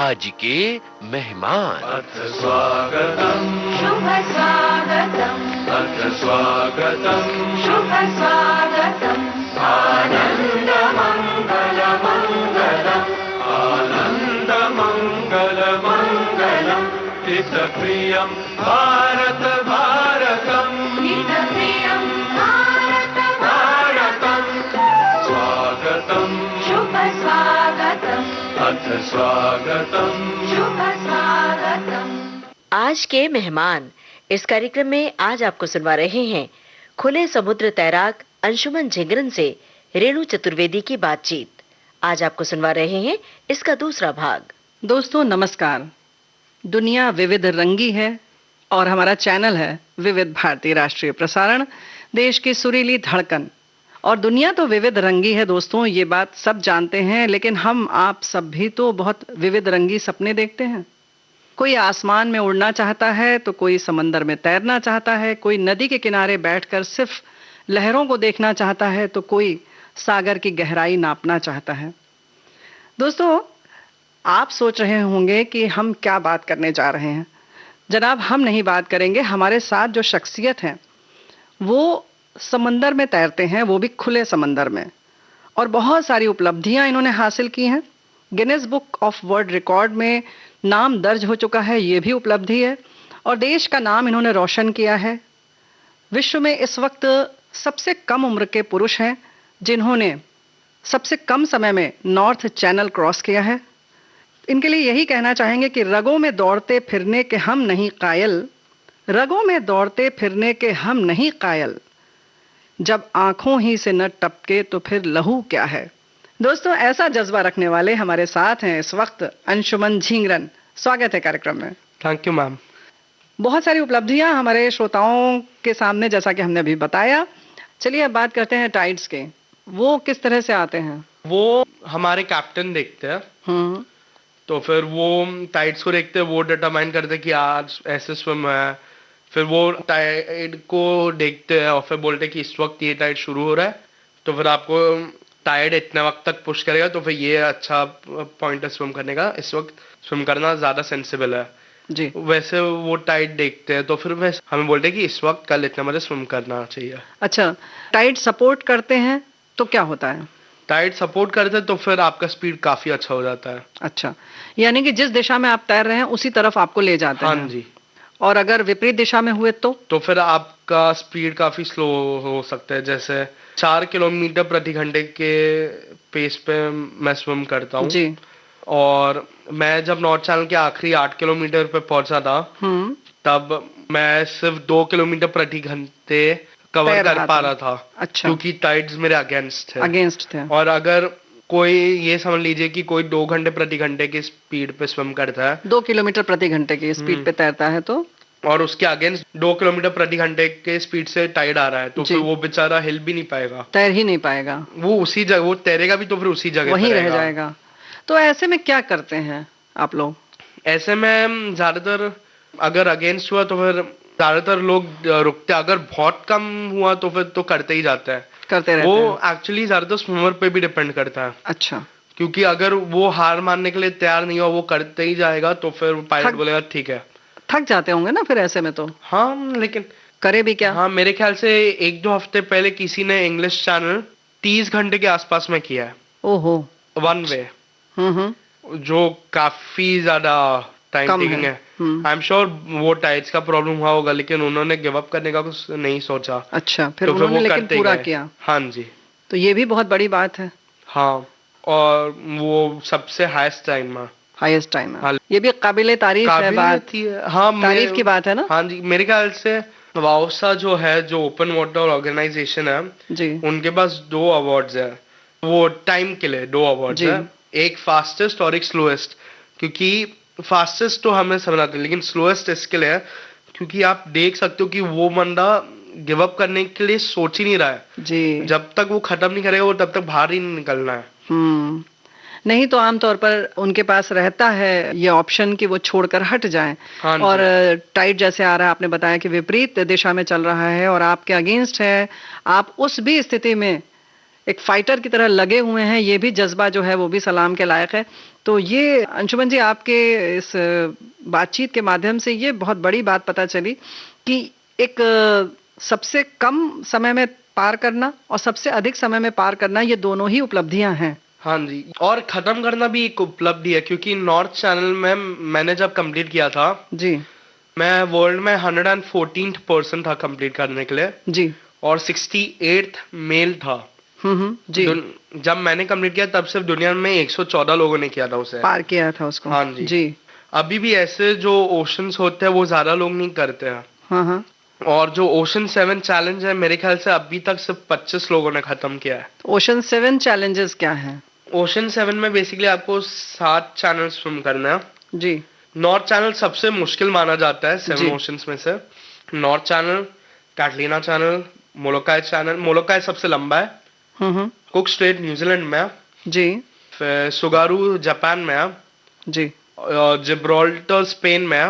आज के मेहमान। अथ स्वागतम् शुभ स्वागतम् अथ स्वागतम् शुभ स्वागतम् आनन्द मङ्गल मङ्गलम् आनन्द मङ्गल मङ्गलम् हितप्रियं भारत भारतम् हितप्रियं भारत भारतम् स्वागतम् शुभ स्वागतम् अथ स्वागतम् शुभ स्वागतम्। आज के मेहमान इस कार्यक्रम में आज आपको सुनवा रहे हैं खुले समुद्र तैराक अंशुमन झिंगरन से रेणु चतुर्वेदी की बातचीत। आज आपको सुनवा रहे हैं इसका दूसरा भाग। दोस्तों नमस्कार। दुनिया विविध रंगी है और हमारा चैनल है विविध भारती राष्ट्रीय प्रसारण, देश की सुरीली धड़कन। और दुनिया तो विविध रंगी है दोस्तों, ये बात सब जानते हैं, लेकिन हम आप सब भी तो बहुत विविध रंगी सपने देखते हैं। कोई आसमान में उड़ना चाहता है तो कोई समंदर में तैरना चाहता है, कोई नदी के किनारे बैठकर सिर्फ लहरों को देखना चाहता है तो कोई सागर की गहराई नापना चाहता है। दोस्तों आप सोच रहे होंगे कि हम क्या बात करने जा रहे हैं। जनाब हम नहीं बात करेंगे, हमारे साथ जो शख्सियत हैं वो समंदर में तैरते हैं, वो भी खुले समंदर में, और बहुत सारी उपलब्धियां इन्होंने हासिल की हैं। Guinness book of world record में नाम दर्ज हो चुका है, ये भी उपलब्धि है, और देश का नाम इन्होंने रोशन किया है। विश्व में इस वक्त सबसे कम उम्र के पुरुष हैं जिन्होंने सबसे कम समय में नॉर्थ चैनल क्रॉस किया है। इनके लिए यही कहना चाहेंगे कि रगों में दौड़ते फिरने के हम नहीं कायल, रगों में दौड़ते फिरने के हम नहीं कायल, जब आंखों ही से न टपके तो फिर लहू क्या है। दोस्तों ऐसा जज्बा रखने वाले हमारे साथ हैं इस वक्त अंशुमन झिंगरन। स्वागत है कार्यक्रम में। Thank you ma'am. बहुत सारी उपलब्धियां हमारे श्रोताओं के सामने, जैसा कि हमने अभी बताया। चलिए अब बात करते हैं टाइड्स के। वो किस तरह से आते हैं? वो हमारे कैप्टन देखते हैं, तो फिर वो टाइड्स को देखते हैं, वो डिटरमाइन करते हैं कि आज ऐसे स्विम है। फिर वो टाइड को देखते हैं और फिर बोलते हैं कि इस वक्त ये टाइड शुरू हो रहा है, तो फिर आपको टाइड इतने वक्त तक पुश करेगा, तो फिर ये अच्छा पॉइंट है स्विम करने का, इस वक्त स्विम करना ज़्यादा सेंसिबल है जी। वैसे वो टाइड देखते हैं, तो फिर वैसे हमें बोलते हैं कि इस वक्त कल इतने बजे स्विम करना चाहिए। अच्छा, टाइड सपोर्ट करते हैं तो क्या होता है? टाइड सपोर्ट करते हैं तो फिर आपका स्पीड काफ़ी अच्छा हो जाता है। अच्छा, यानी कि जिस दिशा में आप तैर रहे हैं उसी तरफ आपको ले जाते हैं। हाँ जी। और अगर विपरीत दिशा में हुए तो फिर आपका स्पीड काफी स्लो हो सकता है। जैसे 4 किलोमीटर प्रति घंटे के पेस पे मैं स्विम करता हूँ जी। और मैं जब नॉर्थ चैनल के आखिरी 8 किलोमीटर पे पहुंचा था तब मैं सिर्फ 2 किलोमीटर प्रति घंटे कवर कर पा रहा था। अच्छा। क्योंकि टाइड्स मेरे अगेंस्ट थे। और अगर कोई ये समझ लीजिए कि कोई 2 घंटे प्रति घंटे की स्पीड पे स्विम करता है, 2 किलोमीटर प्रति घंटे की स्पीड पे तैरता है, तो और उसके अगेंस्ट 2 किलोमीटर प्रति घंटे के स्पीड से टाइड आ रहा है, तो फिर वो बेचारा हिल भी नहीं पाएगा, तैर ही नहीं पाएगा। वो उसी जगह वो तैरेगा भी तो फिर उसी जगह वहीं रह जाएगा। तो ऐसे में क्या करते हैं आप लोग? ऐसे में ज्यादातर अगर अगेंस्ट हुआ तो फिर ज्यादातर लोग रुकते, अगर बहुत कम हुआ तो फिर तो करते ही जाते हैं, करते रहते वो हैं। एक्चुअली ज्यादातर स्विमर पे भी डिपेंड करता है। अच्छा। क्योंकि अगर वो हार मानने के लिए तैयार नहीं हो, वो करते ही जाएगा, तो फिर पायलट बोलेगा ठीक है। थक जाते होंगे ना फिर ऐसे में तो। हाँ, लेकिन करे भी क्या? हाँ, मेरे ख्याल से 1-2 हफ्ते पहले किसी ने इंग्लिश चैनल 30 घंटे के आसपास में किया है। ओहो। One way. जो काफी ज्यादा टाइम टेकिंग है। आई एम श्योर वो टाइड्स का प्रॉब्लम हुआ होगा, लेकिन उन्होंने गिव अप करने का कुछ नहीं सोचा। अच्छा, फिर उन्होंने लेकिन पूरा किया। हाँ जी। तो ये भी बहुत बड़ी बात है। हाँ, और वो सबसे हाईएस्ट टाइम है। हाँ, ये भी काबिले तारीफ है बात। हाँ, तारीफ की बात है ना। हाँ जी, मेरे ख्याल से वाओसा जो है, जो ओपन वाटर ऑर्गेनाइजेशन है जी, उनके पास 2 अवार्ड्स है, वो टाइम के लिए 2 अवार्ड्स है, एक फास्टेस्ट और एक स्लोएस्ट। क्योंकि फास्टेस्ट तो हमें समझ आते हैं, लेकिन स्लोएस्ट इसके लिए है क्योंकि आप देख सकते हो कि वो बंदा गिव अप करने के लिए सोच ही नहीं रहा है जी। जब तक वो खत्म नहीं करेगा वो तब तक बाहर ही नहीं निकलना है। नहीं तो आमतौर पर उनके पास रहता है ये ऑप्शन कि वो छोड़कर हट जाएं। हाँ और टाइड जैसे आ रहा है, आपने बताया कि विपरीत दिशा में चल रहा है और आपके अगेंस्ट है, आप उस भी स्थिति में एक फाइटर की तरह लगे हुए हैं, ये भी जज्बा जो है वो भी सलाम के लायक है। तो ये अंशुमन जी, आपके इस बातचीत के माध्यम से ये बहुत बड़ी बात पता चली कि एक सबसे कम समय में पार करना और सबसे अधिक समय में पार करना, ये दोनों ही उपलब्धियां हैं। हाँ जी, और खत्म करना भी एक उपलब्धि है, क्योंकि नॉर्थ चैनल में मैंने जब कंप्लीट किया था जी, मैं वर्ल्ड में 114th पर्सन था कंप्लीट करने के लिए जी, और 68th मेल था। जी, जब मैंने कंप्लीट किया तब सिर्फ दुनिया में 114 लोगों ने किया था उसे, पार किया था उसको। हाँ जी, जी। अभी भी ऐसे जो ओशंस होते हैं वो ज्यादा लोग नहीं करते हैं। हाँ, हाँ। और जो ओशन 7 चैलेंज है मेरे ख्याल से अभी तक सिर्फ 25 लोगों ने खत्म किया है। ओशन 7 चैलेंजेस क्या है? ओशन 7 में बेसिकली आपको 7 चैनल स्विम करना है जी। नॉर्थ चैनल सबसे मुश्किल माना जाता है 7 जी। ओशंस में से। North Channel, Catalina Channel, Molokai Channel, Molokai सबसे लंबा है, कुक स्ट्रेट न्यूजीलैंड में है, जी, फिर सुगारू जापान में है, जी, और जिब्राल्टर स्पेन में है,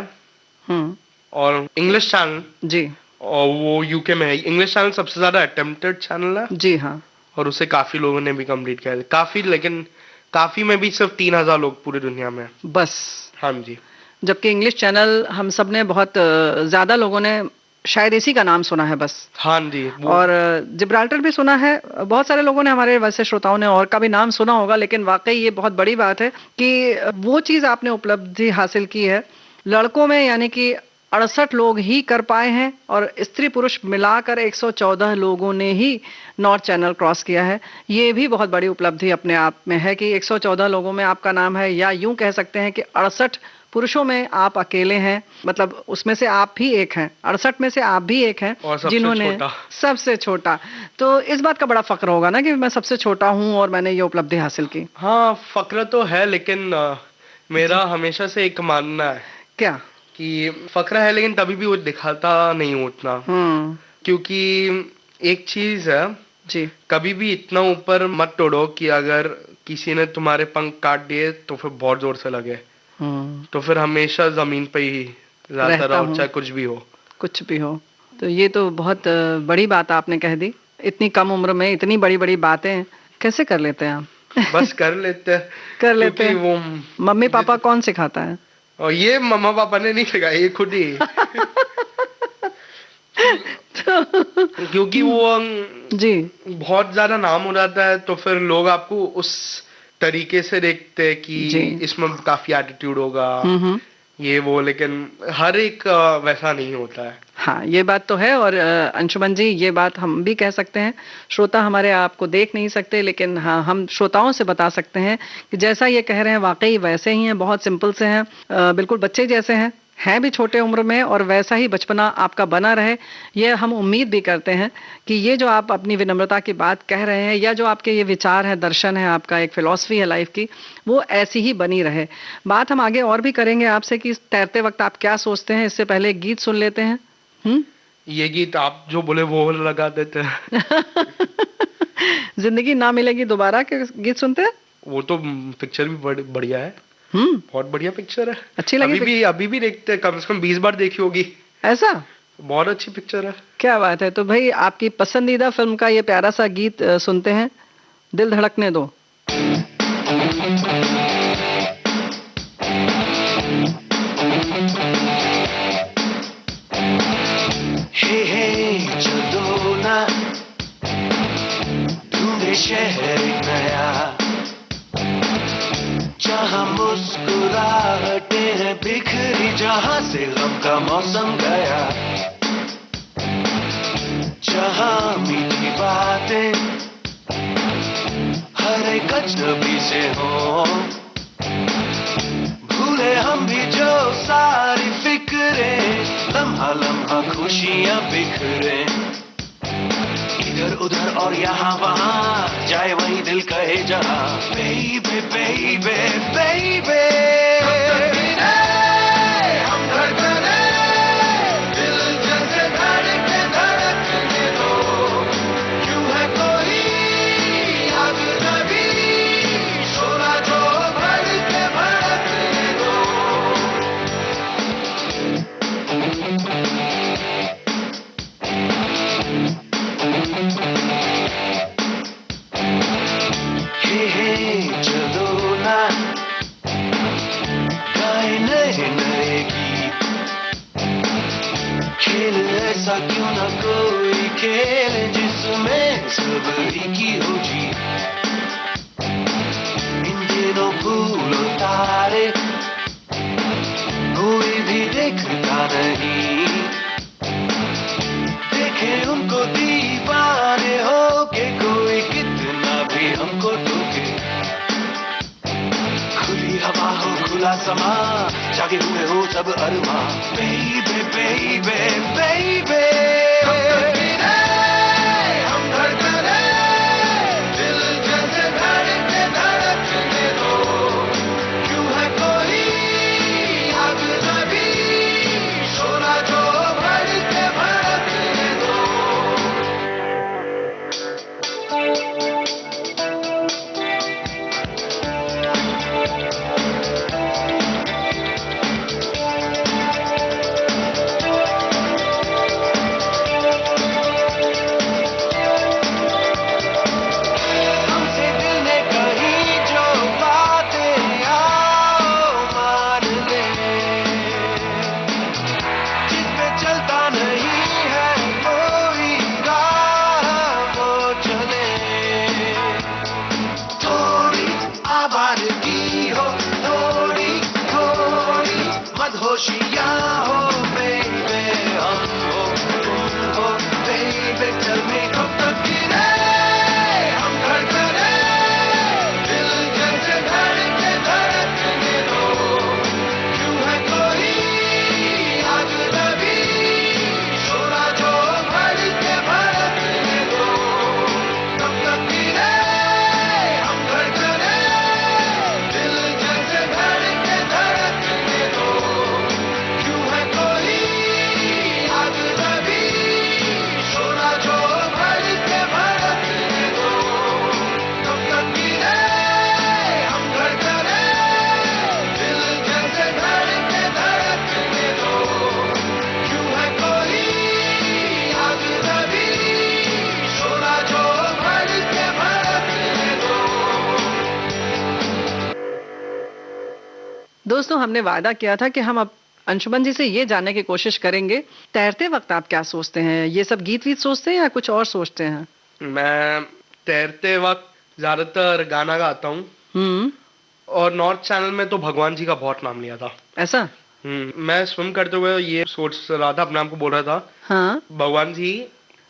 और इंग्लिश चैनल जी, और वो यूके में है। इंग्लिश चैनल सबसे ज्यादा अटेम्प्टेड चैनल है, जी, हाँ, और उसे काफी लोगों ने भी कंप्लीट किया है। काफी, लेकिन काफी में भी सिर्फ 3000 लोग पूरी दुनिया में बस। हाँ जी। जबकि इंग्लिश चैनल हम सब ने बहुत ज्यादा लोगों ने शायद इसी का नाम सुना है बस। हाँ जी। और जिब्राल्टर भी सुना है, बहुत सारे लोगों ने, हमारे वैसे श्रोताओं ने और का भी नाम सुना होगा, लेकिन वाकई ये बहुत बड़ी बात है कि वो चीज आपने उपलब्धि हासिल की है। लड़कों में यानी कि 68 लोग ही कर पाए हैं और स्त्री पुरुष मिलाकर 114 लोगों ने ही नॉर्थ चैनल क्रॉस किया है। ये भी बहुत बड़ी उपलब्धि अपने आप में है कि 114 लोगों में आपका नाम है, या यूं कह सकते हैं कि 68 पुरुषों में आप अकेले हैं, मतलब उसमें से आप भी एक हैं, 68 में से आप भी एक हैं जिन्होंने सबसे छोटा। तो इस बात का बड़ा फक्र होगा ना कि मैं सबसे छोटा हूं और मैंने ये उपलब्धि हासिल की। हाँ, फक्र तो है, लेकिन मेरा हमेशा से एक मानना है क्या कि फक्र है, लेकिन तभी भी वो दिखाता नहीं हूं उतना। क्योंकि एक चीज है जी, कभी भी इतना ऊपर मत तोड़ो कि अगर किसी ने तुम्हारे पंख काट दिए तो फिर बहुत जोर से लगे। तो फिर हमेशा जमीन पे ही रहता रहो, चाहे कुछ भी हो। कुछ भी हो। तो ये तो बहुत बड़ी बात आपने कह दी। इतनी कम उम्र में इतनी बड़ी बड़ी बातें कैसे कर लेते हैं आप? बस कर लेते हैं। कर लेते हैं। वो मम्मी पापा कौन सिखाता है? और ये मम्मा पापा ने नहीं सिखाया, ये खुद ही। क्योंकि वो जी बहुत ज्यादा नाम हो जाता है तो फिर लोग आपको उस तरीके से देखते हैं कि इसमें काफी एटीट्यूड होगा, ये वो, लेकिन हर एक वैसा नहीं होता है। हाँ, ये बात तो है। और अंशुमन जी, ये बात हम भी कह सकते हैं। श्रोता हमारे आपको देख नहीं सकते, लेकिन हाँ, हम श्रोताओं से बता सकते हैं कि जैसा ये कह रहे हैं वाकई वैसे ही हैं, बहुत सिंपल से हैं, बिल्कुल बच्चे जैसे हैं भी छोटे उम्र में, और वैसा ही बचपना आपका बना रहे, ये हम उम्मीद भी करते हैं कि ये जो आप अपनी विनम्रता की बात कह रहे हैं, या जो आपके ये विचार है, दर्शन है, आपका एक फिलॉसफी है लाइफ की, वो ऐसी ही बनी रहे। बात हम आगे और भी करेंगे आपसे कि तैरते वक्त आप क्या सोचते हैं। इससे पहले एक गीत सुन लेते हैं। ये गीत आप जो बोले वो लगा देते हैं। जिंदगी ना मिलेगी दोबारा के गीत सुनते हैं। वो तो पिक्चर भी बढ़िया है, बहुत बढ़िया पिक्चर है, अच्छी लगी। अभी भी देखते हैं, कम से कम 20 बार देखी होगी। ऐसा? बहुत अच्छी पिक्चर है। क्या बात है। तो भाई आपकी पसंदीदा फिल्म का ये प्यारा सा गीत सुनते हैं, दिल धड़कने दो। चलो ना ढूंढे शहर नया, जहाँ मुस्कुराहटें हैं बिखरी, जहाँ से गम का मौसम गया, जहाँ मीठी बातें हर एक अजनबी से हो, भूले हम भी जो सारी फिक्रें, लम्हा लम्हा खुशियाँ बिखरे, इधर उधर और यहाँ वहाँ, जाए वही दिल कहे जहाँ, बेबे बेबे बेबे हम धड़कने, दिल जैसे धड़के धड़कने दो, क्यों है कोई अजनबी, शोला जो भड़के भड़कने दो। हे चलो ना गाए नए नए गीत, खेल ऐसा क्यों ना कोई खेल जिसमें सबरी की हो जीत। इन दिनों फूलो तारे कोई भी देखता नहीं, देखे उनको दीवाने हो के कोई कितना भी हमको टोके। खुली हवा हो खुला समा, जागे हुए हो सब अरमा, बेबे बेबे बेबे हम धड़कने दिल जैसे धड़कने धड़कने दो, क्यों है कोई अजनबी शोला जो भड़के भड़कने दो। हमसे दिल ने कही जो बातें आओ मान ले, जिस पे चलता नहीं है कोई राह वो चले। थोड़ी आवारगी हो, थोड़ी थोड़ी मदहोशियाँ हो, बेबे हम हो तुम हो, बेबे चल में कब तक गिरे हम धड़कने दिल जैसे धड़के धड़कने दो, क्यों है कोई अजनबी शोला जो भड़के भड़कने दो। कब तक गिरे हम धड़कने दिल जैसे धड़के धड़कने दो, क्यों है कोई अजनबी शोला जो भड़के भड़कने दो। कब तक गिरे हम धड़कने दिल जैसे धड़के धड़कने दो, क्यों है कोई अजनबी शोला जो भड़के भड़कने दो। दोस्तों, हमने वादा किया था कि हम अब अंशुमन जी से ये जानने की कोशिश करेंगे, तैरते वक्त आप क्या सोचते हैं? ये सब गीत वीत सोचते हैं या कुछ और सोचते हैं? मैं तैरते वक्त ज्यादातर गाना गाता हूँ, और नॉर्थ चैनल में तो भगवान जी का बहुत नाम लिया था। ऐसा? मैं स्विम करते हुए ये सोच रहा था, अपने आप को बोल रहा था, हाँ। भगवान जी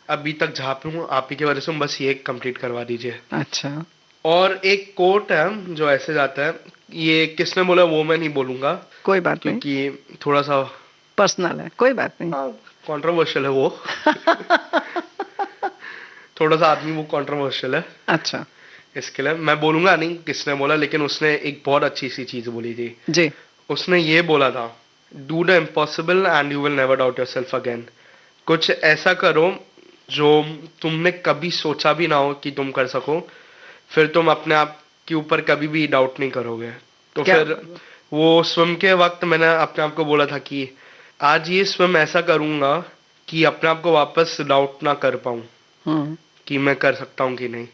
अभी तक जहाँ पे हूँ आप ही की वजह से हूँ, बस ये कंप्लीट करवा दीजिए। अच्छा। और एक कोट है जो ऐसे जाता है, ये किसने बोला वो मैं नहीं बोलूंगा कोई बात नहीं, क्योंकि थोड़ा सा पर्सनल है, कोई बात नहीं। कंट्रोवर्शियल है वो। थोड़ा सा आदमी वो कंट्रोवर्शियल है। अच्छा। इसके लिए मैं बोलूंगा नहीं किसने बोला, लेकिन उसने एक बहुत अच्छी सी चीज बोली थी जी। उसने ये बोला था, do the impossible and you will never doubt yourself again. कुछ ऐसा करो जो तुमने कभी सोचा भी ना हो कि तुम कर सको, फिर तुम अपने आप के ऊपर कभी भी डाउट नहीं करोगे। तो फिर वो स्विम के वक्त मैंने अपने आप को बोला था कि आज ये स्विम ऐसा करूंगा कि अपने आप को वापस डाउट ना कर पाऊं कि मैं कर सकता हूं कि नहीं।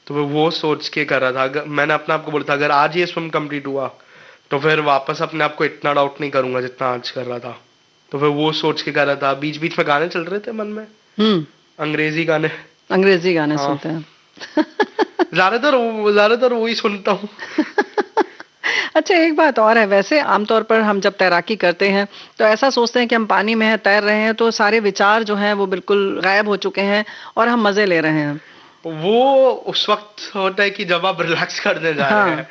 तो वो सोच के कर रहा था। मैंने अपने आप को बोला था अगर आज ये स्विम कंप्लीट हुआ तो फिर वापस अपने आप को इतना डाउट नहीं करूंगा जितना आज कर रहा था। तो फिर वो सोच के कर रहा था। बीच बीच में गाने चल रहे थे मन में, अंग्रेजी गाने। अंग्रेजी गाने सुनते हैं? ज्यादातर वही सुनता हूँ। अच्छा, एक बात और है, वैसे आमतौर पर हम जब तैराकी करते हैं तो ऐसा सोचते हैं कि हम पानी में हैं, तैर रहे हैं, तो सारे विचार जो हैं वो बिल्कुल गायब हो चुके हैं और हम मजे ले रहे हैं। वो उस वक्त होता है कि जब आप रिलैक्स करने जा रहे हैं।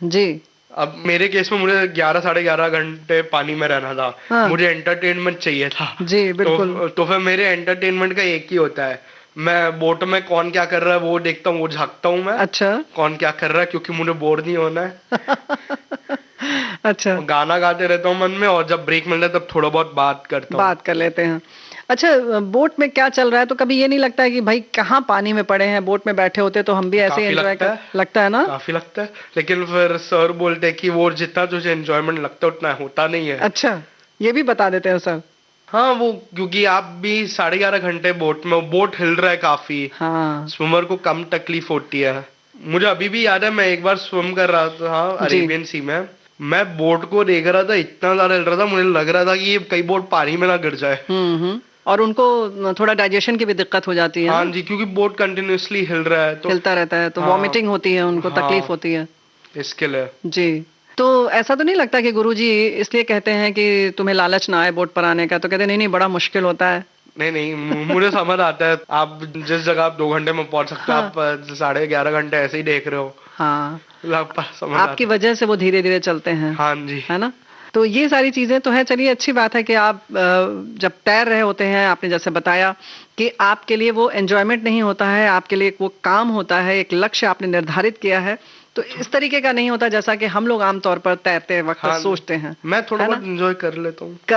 जी। अब मेरे केस में मुझे 11 साढ़े 11 घंटे पानी में रहना था। मुझे एंटरटेनमेंट चाहिए था। जी बिल्कुल। तो फिर मेरे एंटरटेनमेंट का एक ही होता है, मैं बोट में कौन क्या कर रहा है वो देखता हूँ, वो झांकता हूँ मैं। अच्छा। कौन क्या कर रहा है, क्योंकि मुझे बोर नहीं होना है। अच्छा। गाना गाते रहता हूँ मन में, और जब ब्रेक मिलता है तब थोड़ा बहुत बात करता हूँ। बात कर लेते हैं। अच्छा, बोट में क्या चल रहा है तो कभी ये नहीं लगता है कि भाई कहाँ पानी में पड़े हैं, बोट में बैठे होते तो हम भी ऐसे एंजॉय कर। लगता है ना? काफी लगता है, लेकिन फिर सर बोलते हैं कि वो जितना तुझे एंजॉयमेंट लगता है उतना होता नहीं है। अच्छा, ये भी बता देते हैं सर? हाँ, वो क्योंकि आप भी 11.5 घंटे बोट में, बोट हिल रहा है काफी। हाँ। स्विमर को कम तकलीफ होती है, मुझे अभी भी याद है, मैं एक बार स्विम कर रहा था अरेबियन सी में, मैं बोट को देख रहा था, इतना ज्यादा हिल रहा था, मुझे लग रहा था कि ये कई बोट पानी में ना गिर जाए। और उनको थोड़ा डाइजेशन की भी दिक्कत हो जाती है। हाँ जी, क्योंकि बोट कंटिन्यूअसली हिल रहा है, तो हिलता रहता है, तो वॉमिटिंग होती है उनको, तकलीफ होती है इसके लिए। जी, तो ऐसा तो नहीं लगता कि गुरुजी इसलिए कहते हैं कि तुम्हें लालच ना आए बोट पर आने का, तो कहते नहीं नहीं बड़ा मुश्किल होता है? नहीं, मुझे समझ आता है, आप जिस जगह आप 2 घंटे में पहुंच सकते हो, आप 11.5 घंटे ऐसे ही देख रहे हो। हाँ, समझ आपकी वजह से वो धीरे धीरे चलते हैं। हाँ जी, है ना? तो ये सारी चीजें तो है। चलिए, अच्छी बात है कि आप जब तैर रहे होते हैं, आपने जैसे बताया कि आपके लिए वो एंजॉयमेंट नहीं होता है, आपके लिए वो काम होता है, एक लक्ष्य आपने निर्धारित किया है, तो इस तरीके का नहीं होता जैसा कि हम लोग आमतौर पर तैरते वक्त सोचते हैं। मैं थोड़ा बहुत एंजॉय कर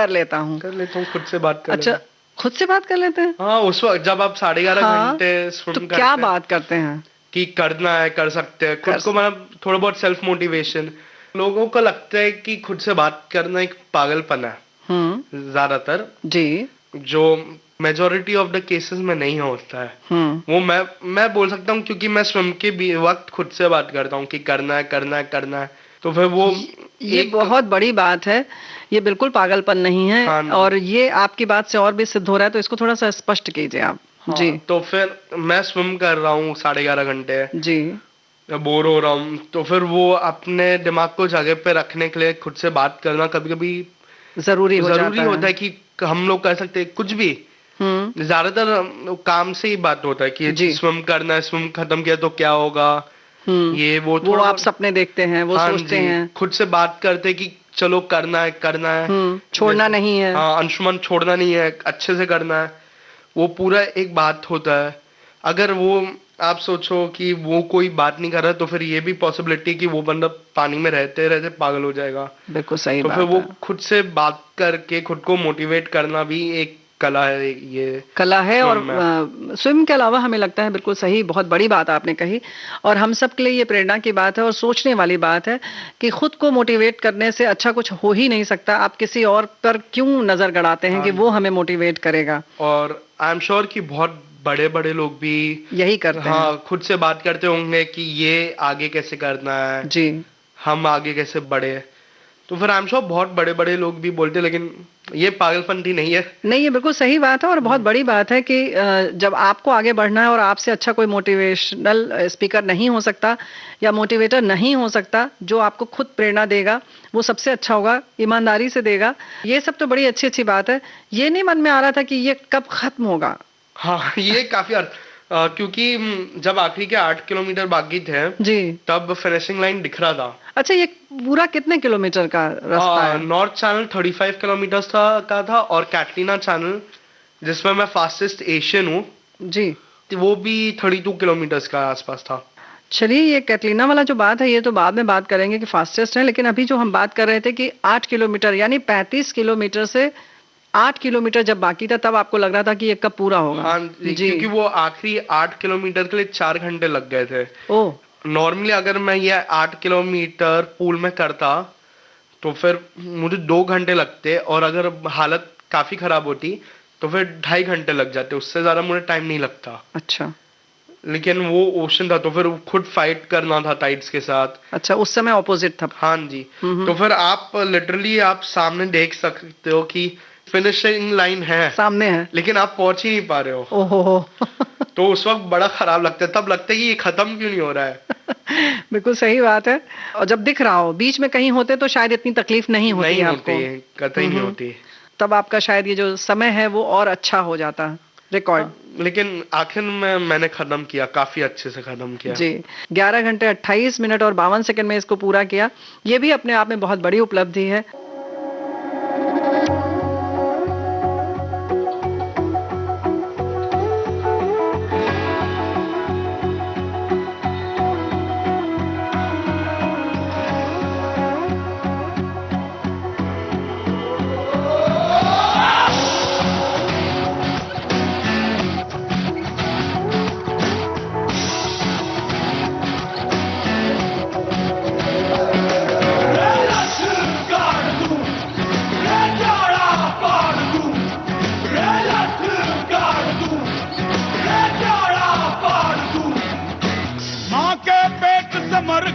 लेता हूँ, खुद से बात कर। अच्छा, खुद से बात कर लेते हैं? हाँ, उस वक्त जब आप 11.5 घंटे स्विम तो क्या बात करते हैं कि करना है, कर सकते हैं खुद को, मतलब थोड़ा बहुत सेल्फ मोटिवेशन। लोगों को लगता है कि खुद से बात करना एक पागलपन है ज्यादातर जी, जो मेजोरिटी ऑफ द केसेस में नहीं होता है। वो मैं बोल सकता हूँ, क्योंकि मैं स्वयं के वक्त खुद से बात करता हूँ कि करना है, करना है, करना है, तो फिर वो ये बहुत बड़ी बात है, ये बिल्कुल पागलपन नहीं है। हाँ, और ये आपकी बात से और भी सिद्ध हो रहा है, तो इसको थोड़ा सा स्पष्ट कीजिए आप। हाँ, जी, तो फिर मैं स्विम कर रहा हूँ 11.5 घंटे जी, बोर हो रहा हूँ, तो फिर वो अपने दिमाग को जगह पे रखने के लिए खुद से बात करना कभी कभी जरूरी होता है कि हम लोग कर सकते हैं कुछ भी। ज्यादातर काम से ही बात होता है कि स्विम करना है, स्विम खत्म किया तो क्या होगा, ये वो आप सपने देखते हैं, वो सोचते हैं, खुद से बात करते हैं कि चलो करना है, करना है, छोड़ना नहीं है। हाँ, अंशुमन छोड़ना नहीं है, अच्छे से करना है, वो पूरा एक बात होता है। अगर वो आप सोचो कि वो कोई बात नहीं कर रहा, तो फिर ये भी पॉसिबिलिटी कि वो बंदा पानी में रहते रहते पागल हो जाएगा। बिल्कुल सही बात है। तो फिर वो खुद से बात करके खुद को मोटिवेट करना भी एक कला है, ये कला है। और स्विम के अलावा हमें लगता है, बिल्कुल सही, बहुत बड़ी बात आपने कही, और हम सब के लिए ये प्रेरणा की बात है और सोचने वाली बात है कि खुद को मोटिवेट करने से अच्छा कुछ हो ही नहीं सकता। आप किसी और पर क्यों नजर गड़ाते हैं कि वो हमें मोटिवेट करेगा? और आई एम श्योर कि बहुत बड़े बड़े लोग भी यही करते हैं। हाँ, खुद से बात करते होंगे कि ये आगे कैसे करना है जी, हम आगे कैसे बढ़े, तो फिर आई एम श्योर बहुत बड़े बड़े लोग भी बोलते, लेकिन ये पागलपंती नहीं है। नहीं, ये बिल्कुल सही बात है और बहुत बड़ी बात है कि जब आपको आगे बढ़ना है और आपसे अच्छा कोई मोटिवेशनल स्पीकर नहीं हो सकता या मोटिवेटर नहीं हो सकता, जो आपको खुद प्रेरणा देगा वो सबसे अच्छा होगा, ईमानदारी से देगा। ये सब तो बड़ी अच्छी अच्छी बात है। ये नहीं मन में आ रहा था कि ये कब खत्म होगा? हाँ, ये काफी क्योंकि जब आखिरी के 8 किलोमीटर बाकी थे जी, तब फिनिशिंग लाइन दिख रहा था। अच्छा, ये पूरा कितने किलोमीटर का रास्ता है? नॉर्थ चैनल 35 किलोमीटर का था, और कैटलीना चैनल जिसमें मैं फास्टेस्ट एशियन हूँ जी, वो भी 32 किलोमीटर का आसपास था। चलिए, ये कैटलीना वाला जो बात है ये तो बाद में बात करेंगे कि फास्टेस्ट है, लेकिन अभी जो हम बात कर रहे थे कि 8 किलोमीटर यानी 35 किलोमीटर से 8 किलोमीटर जब बाकी था, तब आपको लग रहा था कि ये कब पूरा होगा? हाँ जी, क्योंकि वो आखिरी 8 किलोमीटर के लिए 4 घंटे लग गए थे। ओह, नॉर्मली अगर मैं ये 8 किलोमीटर पूल में करता तो फिर मुझे 2 घंटे लगते, और अगर हालत काफी खराब होती तो फिर 2.5 घंटे लग जाते, उससे ज्यादा मुझे टाइम नहीं लगता। अच्छा, लेकिन वो ओशन था तो फिर खुद फाइट करना था टाइड्स के साथ। अच्छा, उस समय ऑपोजिट था। हाँ जी, तो फिर आप लिटरली आप सामने देख सकते हो कि फिनिशिंग लाइन है सामने है, लेकिन आप पहुंच ही नहीं पा रहे हो। ओहो तो उस वक्त बड़ा खराब लगता है, तब लगता है कि ये खत्म क्यों नहीं हो रहा है। बिल्कुल सही बात है। और जब दिख रहा हो, बीच में कहीं होते तो शायद इतनी तकलीफ नहीं होती आपको, कतई नहीं होती। तब आपका शायद ये जो समय है वो और अच्छा हो जाता रिकॉर्ड। लेकिन आखिर में मैंने खत्म किया, काफी अच्छे से खत्म किया जी। 11 घंटे 28 मिनट और 52 सेकंड में इसको पूरा किया। ये भी अपने आप में बहुत बड़ी उपलब्धि है।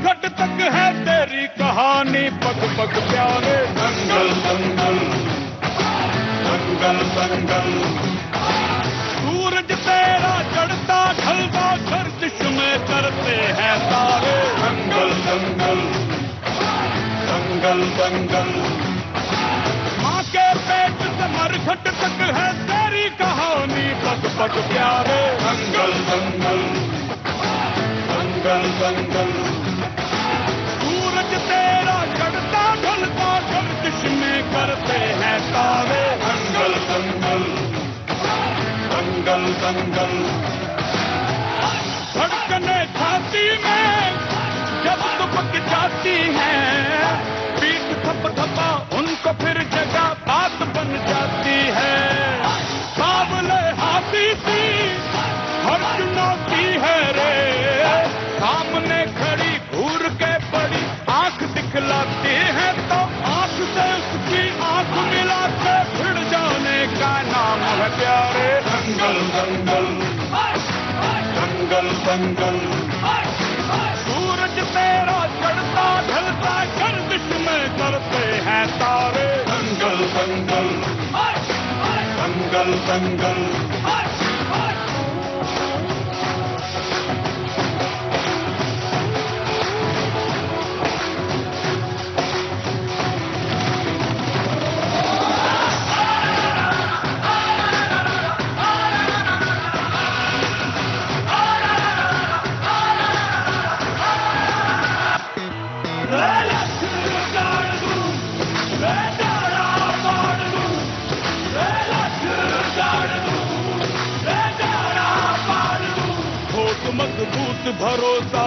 मरघट तक है तेरी कहानी, पग पग प्यारे। दंगल दंगल दंगल दंगल, सूरज तेरा चढ़ता ढलता गर्दिश में करते हैं तारे। दंगल दंगल दंगल दंगल, माँ के पेट से मरघट तक है तेरी कहानी, पग पग प्यारे। दंगल दंगल दंगल दंगल, सूरज तेरा चढ़ता ढलता गर्दिश में करते हैं तारे। दंगल दंगल दंगल दंगल, धड़कने छाती में जब दुबक जाती है, पीठ थप थपा उनको फिर जगह बात बन जाती है। बावले हाथी सी हर चुनौती है रे, सामने खड़ी घूर के बड़ी आंख दिखलाती है, तो आंख से उसकी आंख मिला के भिड़ जाने का नाम है प्यारे। दंगल दंगल दंगल दंगल, सूरज तेरा चढ़ता ढलता गर्दिश में करते हैं तारे। दंगल दंगल दंगल दंगल, मजबूत भरोसा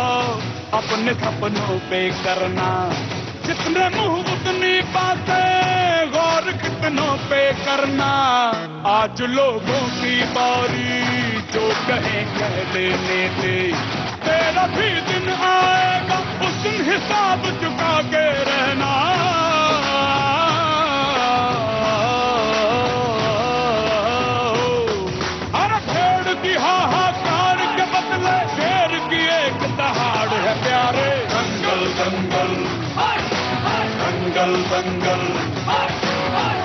अपने सपनों पे करना, जितने मुंह उतनी बातें, गौर कितनों पे करना। आज लोगों की बारी, जो कहे कह लेने दे, तेरा भी दिन आएगा उस दिन हिसाब चुका के रहना। हर खेड़ की हाहाकार के बदले शेर की एक दहाड़ है प्यारे। दंगल दंगल दंगल दंगल,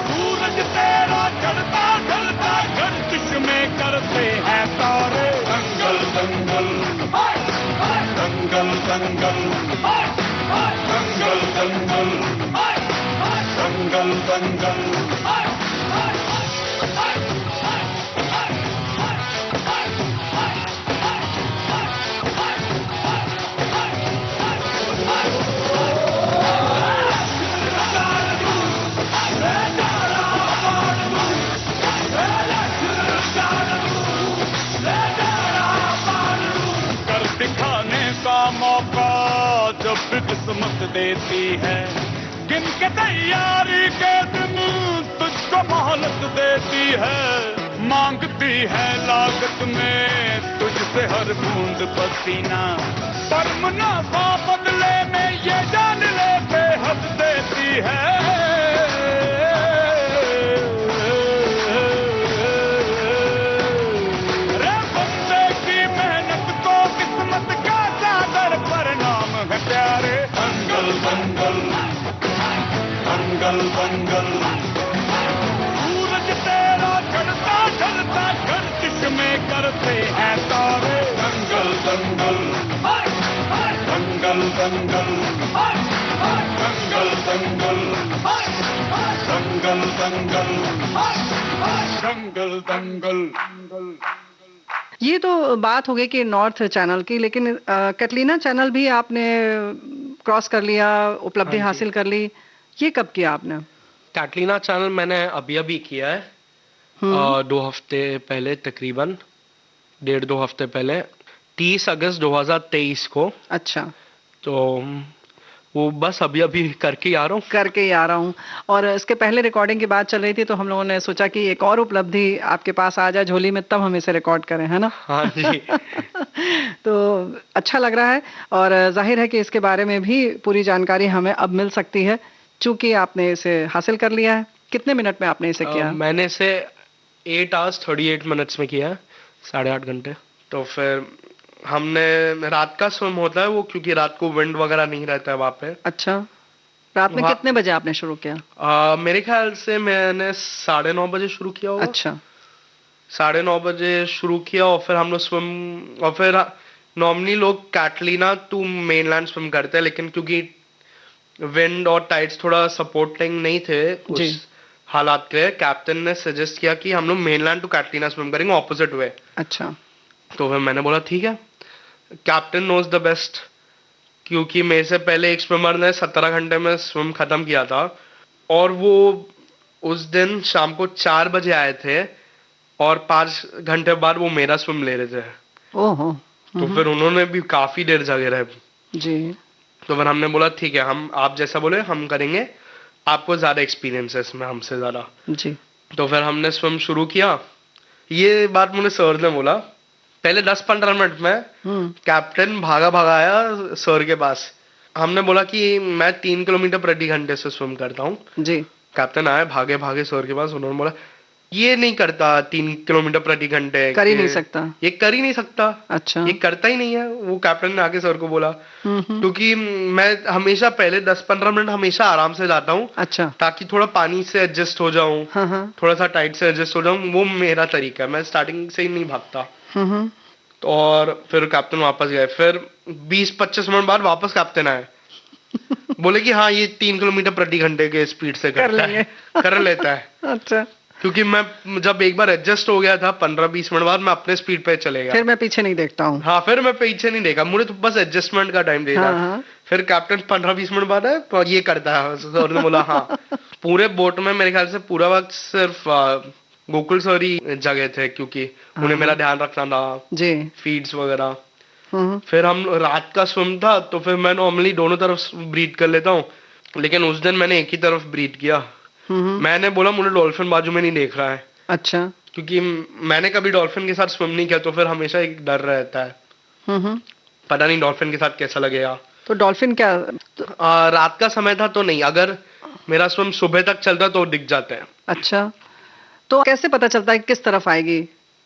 सूरज तेरा चढ़ता ढलता गर्दिश में करते हैं तारे। दंगल दंगल दंगल दंगल दंगल दंगल दंगल दंगल, कर दिखाने का मौका जब भी किस्मत देती है, गिन के तैयारी के दिन तुझको मोहलत देती है। मांगती है लागत में तुझसे हर बूंद पसीना, पर मुनाफा बदले में ये जान ले बेहद देती है। रे बंदे की मेहनत को किस्मत का सागर परिणाम है प्यारे। दंगल दंगल दंगल दंगल, सूरज तेरा चढ़ता ढलता गर्दिश में करते हैं तारे। दंगल दंगल दंगल दंगल दंगल दंगल दंगल दंगल दंगल दंगल। ये तो बात हो गई कि नॉर्थ चैनल की, लेकिन कैटलीना चैनल भी आपने क्रॉस कर लिया, उपलब्धि हासिल कर ली, ये कब किया आपने? कैटलीना चैनल मैंने अभी किया है, 2 हफ्ते पहले, तकरीबन 1.5-2 हफ्ते पहले, 30 अगस्त 2023 को। अच्छा, तो वो बस अभी करके आ रहा हूँ। और इसके पहले रिकॉर्डिंग की बात चल रही थी, तो हम लोगों ने सोचा कि एक और उपलब्धि आपके पास आ जाए झोली में, तब हम इसे रिकॉर्ड करें, है ना? हाँ जी। तो अच्छा लग रहा है, और जाहिर है कि इसके बारे में भी पूरी जानकारी हमें अब मिल सकती है, चूंकि आपने इसे हासिल कर लिया है। कितने मिनट में आपने इसे किया? मैंने इसे 8 hours 38 minutes में किया है, 8.5 घंटे। तो फिर हमने रात का स्विम होता है वो, क्योंकि रात को विंड वगैरह नहीं रहता है वहाँ पे। अच्छा, रात में वहाँ- कितने बजे आपने शुरू किया? मेरे ख्याल से मैंने 9:30 बजे शुरू किया होगा। अच्छा, 9:30 बजे शुरू किया और फिर हम लोग स्विम, और फिर नॉर्मली लोग कैटलीना टू मेनलैंड स्विम करते हैं, लेकिन क्योंकि विंड और टाइड्स थोड़ा सपोर्टिंग नहीं थे जी। उस हालात के, कैप्टन ने सजेस्ट किया कि हम लोग मेनलैंड टू कैटलीना स्विम करेंगे ऑपोजिट वे। अच्छा, तो फिर मैंने बोला ठीक है, कैप्टन नोज द बेस्ट, क्योंकि मेरे से पहले एक स्विमर ने 17 घंटे में स्विम खत्म किया था, और वो उस दिन शाम को 4 बजे आए थे और 5 घंटे बाद वो मेरा स्विम ले रहे थे। ओहो, तो फिर उन्होंने भी काफी देर जगे रहे। जी। तो फिर हमने बोला ठीक है, हम आप जैसा बोले हम करेंगे, आपको ज्यादा एक्सपीरियंस है इसमें हमसे ज्यादा। जी। तो फिर हमने स्विम शुरू किया। ये बात मुझे सर ने बोला, पहले 10-15 मिनट में कैप्टन भागा भागा आया सर के पास। हमने बोला कि मैं 3 किलोमीटर प्रति घंटे से स्विम करता हूँ। जी। कैप्टन आए भागे भागे सर के पास, उन्होंने बोला ये नहीं करता 3 किलोमीटर प्रति घंटे, कर ही नहीं सकता। ये कर ही नहीं सकता। अच्छा। ये करता ही नहीं है, वो कैप्टन ने आके सर को बोला। क्योंकि मैं हमेशा पहले 10-15 मिनट हमेशा आराम से जाता हूँ। अच्छा। ताकि थोड़ा पानी से एडजस्ट हो जाऊं, हाँ। थोड़ा सा टाइट से एडजस्ट हो जाऊं, वो मेरा तरीका है। मैं स्टार्टिंग से ही नहीं भागता। तो और फिर कैप्टन वापस गए। फिर 20-25 मिनट बाद वापस कैप्टन आए, बोले कि हाँ ये 3 किलोमीटर प्रति घंटे के स्पीड से करता है, कर लेता है। अच्छा। क्योंकि मैं जब एक बार एडजस्ट हो गया था 15-20 मिनट बाद, मैं अपने स्पीड पे चले गया। फिर मैं पीछे नहीं देखता हूँ। हाँ, फिर मैं पीछे नहीं देखा, मुझे तो बस एडजस्टमेंट का टाइम देना। हाँ। फिर कैप्टन 15-20 मिनट बाद है तो ये करता है। सर ने बोला हाँ। पूरे बोट में मेरे ख्याल से पूरा वक्त सिर्फ गोकुल सर ही जगह थे, क्योंकि उन्हें मेरा ध्यान रखना था, जी। फीड्स वगैरह। फिर हम रात का स्विम था, तो फिर मैं नॉर्मली दोनों तरफ ब्रीथ कर लेता हूँ, लेकिन उस दिन मैंने एक ही तरफ ब्रीथ किया। मैंने बोला मुझे डॉल्फिन बाजू में नहीं देख रहा है। अच्छा। क्योंकि मैंने कभी डॉल्फिन के साथ स्विम नहीं किया, तो फिर हमेशा एक डर रहता है, पता नहीं डॉल्फिन के साथ कैसा लगेगा। तो डॉल्फिन क्या रात का समय था तो नहीं, अगर मेरा स्विम सुबह तक चलता तो दिख जाते हैं। अच्छा, तो कैसे पता चलता है किस तरफ आएगी?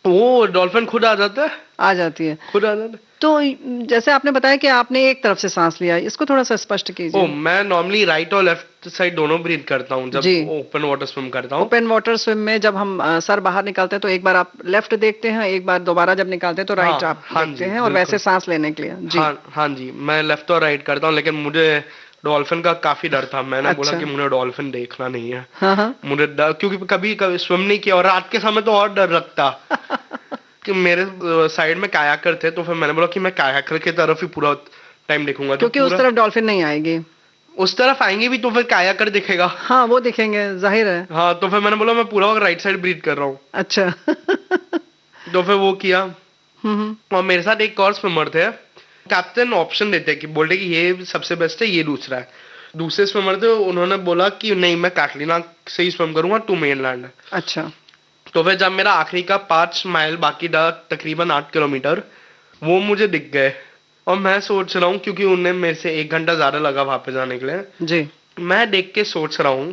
वो डॉल्फिन खुद आ जाता है, आ जाती है, खुद आ जाता है। तो जैसे आपने बताया कि आपने एक तरफ से सांस लिया, इसको थोड़ा सा स्पष्ट कीजिए। मैं नॉर्मली राइट और लेफ्ट साइड दोनों ब्रीथ करता हूँ जब ओपन वाटर स्विम करता हूँ। ओपन वाटर स्विम में जब हम सर बाहर निकालते हैं तो एक बार आप लेफ्ट देखते हैं, एक बार दोबारा जब निकालते हैं तो राइट आप देखते हैं, और वैसे सांस लेने के लिए। जी। हाँ जी, मैं लेफ्ट और राइट करता हूँ, लेकिन मुझे डॉल्फिन का काफी डर था। मैंने बोला कि मुझे डॉल्फिन देखना नहीं है। मुझे डर, क्योंकि कभी कभी स्विम नहीं किया, और रात के समय तो और डर लगता। कि मेरे साइड में कायाकर थे, तो फिर मैंने बोला कि मैं कायाकर की तरफ ही पूरा टाइम देखूंगा, क्योंकि उस तरफ डॉल्फिन नहीं आएगी। उस तरफ आएंगे भी तो फिर कायाकर दिखेगा। हाँ, वो दिखेंगे, जाहिर है। हाँ, तो फिर मैंने बोला मैं पूरा राइट साइड ब्रीथ कर रहा हूँ। अच्छा। तो फिर वो किया। और मेरे साथ एक और स्विमर थे। कैप्टन ऑप्शन देते कि बोलते कि ये सबसे बेस्ट है, ये दूसरा है। दूसरे स्विमर थे, उन्होंने बोला कि नहीं मैं कैटलीना से ही स्विम करूंगा टू मेनलैंड। अच्छा। तो फिर जब मेरा आखिरी का 5 माइल बाकी था, तकरीबन 8 किलोमीटर, वो मुझे दिख गए। और मैं सोच रहा हूँ, क्योंकि उन्हें मेरे से 1 घंटा ज्यादा लगा वहां पे जाने के लिए। जी। मैं देख के सोच रहा हूँ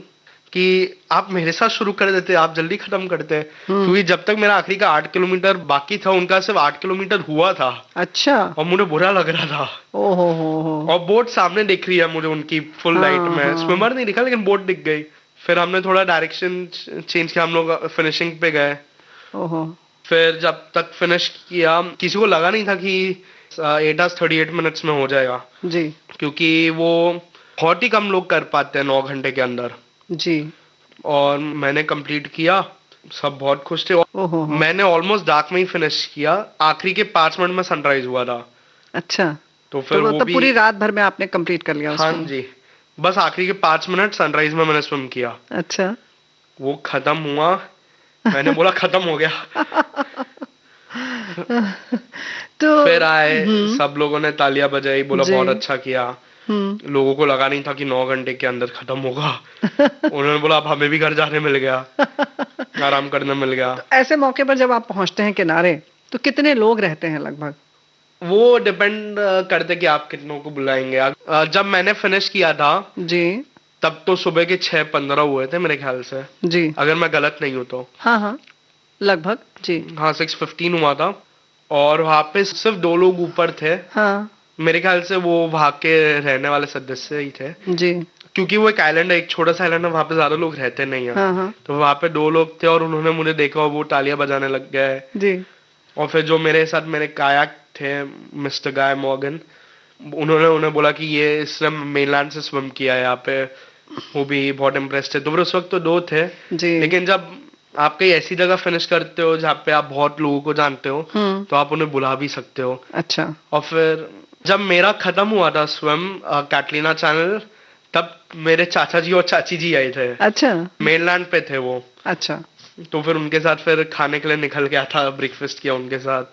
कि आप मेरे साथ शुरू कर देते, आप जल्दी खत्म करते। क्योंकि जब तक मेरा आखिरी का 8 किलोमीटर बाकी था, उनका सिर्फ 8 किलोमीटर हुआ था। अच्छा। और मुझे बुरा लग रहा था। ओहो। और बोट सामने दिख रही है मुझे उनकी फुल लाइट में। स्विमर नहीं दिखा, लेकिन बोट दिख गई। फिर हमने थोड़ा डायरेक्शन चेंज किया, हम लोग फिनिशिंग पे गए। ओहो। फिर जब तक फिनिश किया, किसी को लगा नहीं था कि 8 hours 38 minutes में हो जाएगा। जी। क्योंकि वो बहुत ही कम लोग कर पाते हैं 9 घंटे के अंदर। जी। और मैंने कंप्लीट किया, सब बहुत खुश थे। ओहो। मैंने ऑलमोस्ट डार्क में ही फिनिश किया, आखिरी के 5 मिनट में सनराइज हुआ था। अच्छा, तो फिर वो वो भी पूरी रात भर में आपने कंप्लीट कर लिया उसको? हाँ जी, बस आखिरी के 5 मिनट सनराइज में मैंने स्विम किया। अच्छा। वो खत्म हुआ, मैंने बोला खत्म हो गया। तो फिर आए, सब लोगों ने तालियां बजाई, बोला बहुत अच्छा किया। लोगों को लगा नहीं था कि 9 घंटे के अंदर खत्म होगा। उन्होंने बोला अब हमें भी घर जाने मिल गया, आराम करने मिल गया। तो ऐसे मौके पर जब आप पहुंचते हैं किनारे, तो कितने लोग रहते हैं लगभग? वो डिपेंड करते कि आप कितनों को बुलाएंगे। जब मैंने फिनिश किया था जी, तब तो सुबह के 6:15 हुए थे मेरे ख्याल से। जी, अगर मैं गलत नहीं हूँ तो। हाँ, लगभग। जी। हाँ, 6:15 हुआ था। और वहाँ पे सिर्फ 2 लोग ऊपर थे। हाँ मेरे ख्याल से वो वहाँ के रहने वाले सदस्य ही थे, जी। क्योंकि वो एक आइलैंड है, एक छोटा सा आइलैंड है, वहाँ पे ज्यादा लोग रहते नहीं है। हाँ हाँ तो वहाँ पे 2 लोग थे और उन्होंने मुझे देखा और वो तालियां बजाने लग गए। जी। और फिर जो मेरे साथ मेरे कायाक थे, मिस्टर गाय मॉर्गन, उन्होंने उन्हें बोला कि ये इसने मेनलैंड से स्विम किया है यहाँ पे, वो भी बहुत इम्प्रेस्ड थे। तो फिर उस वक्त तो 2 थे जी। लेकिन जब आप कहीं ऐसी जगह फिनिश करते हो जहाँ पे आप बहुत लोगों को जानते हो तो आप उन्हें बुला भी सकते हो। अच्छा। और फिर जब मेरा खत्म हुआ था स्विम कैटलीना चैनल, तब मेरे चाचा जी और चाची जी आए थे। अच्छा। मेनलैंड पे थे वो। अच्छा। तो फिर उनके साथ फिर खाने के लिए निकल गया था, ब्रेकफास्ट किया उनके साथ,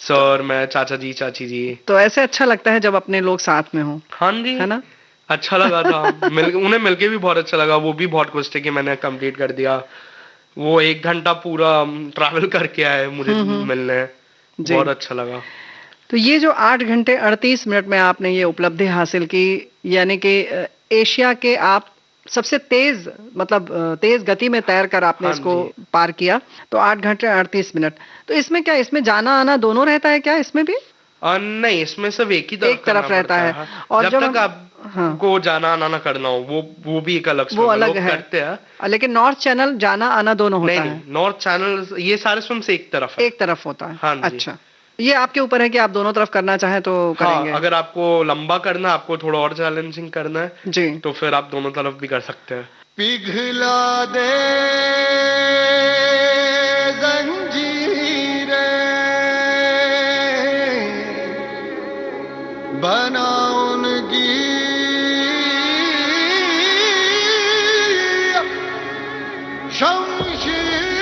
सर मैं चाचा जी चाची जी। तो ऐसे अच्छा लगता है जब अपने लोग साथ में हो। हाँ जी, है ना। अच्छा लगा था। उन्हें मिलके भी बहुत अच्छा लगा, वो भी बहुत खुश थे कि मैंने कंप्लीट कर दिया। वो 1 घंटा पूरा ट्रैवल करके आए मुझे मिलने, बहुत अच्छा लगा। तो ये जो 8 घंटे 38 मिनट में आपने ये उपलब्धि हासिल की, यानी कि एशिया के आप सबसे तेज, मतलब तेज गति में तैर कर आपने हाँ इसको जी। पार किया, तो 8 घंटे 38 मिनट। तो इसमें क्या, इसमें जाना आना दोनों रहता है क्या इसमें भी? नहीं, इसमें सिर्फ एक ही एक तरफ रहता है। और जब तक आपको जाना आना ना करना हो, वो भी एक अलग वो अलग है करते हैं। लेकिन नॉर्थ चैनल जाना आना दोनों होता है। नहीं, नॉर्थ चैनल ये सारे स्विम से एक तरफ है। एक तरफ होता है। हाँ जी। अच्छा, ये आपके ऊपर है कि आप दोनों तरफ करना चाहें तो करेंगे। हाँ, अगर आपको लंबा करना है, आपको थोड़ा और चैलेंजिंग करना है जी, तो फिर आप दोनों तरफ भी कर सकते हैं। पिघला दे जंजीरें, बना उनकी शमशीरें,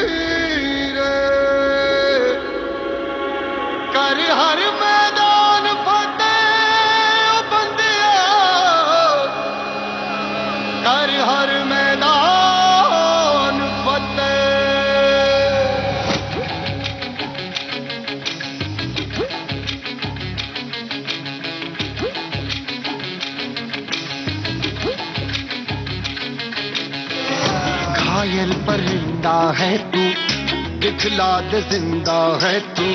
कर हर मैदान फतेह बंदिया, कर हर मैदान फतेह। घायल परिंदा है तू, दिखला दे जिंदा है तू,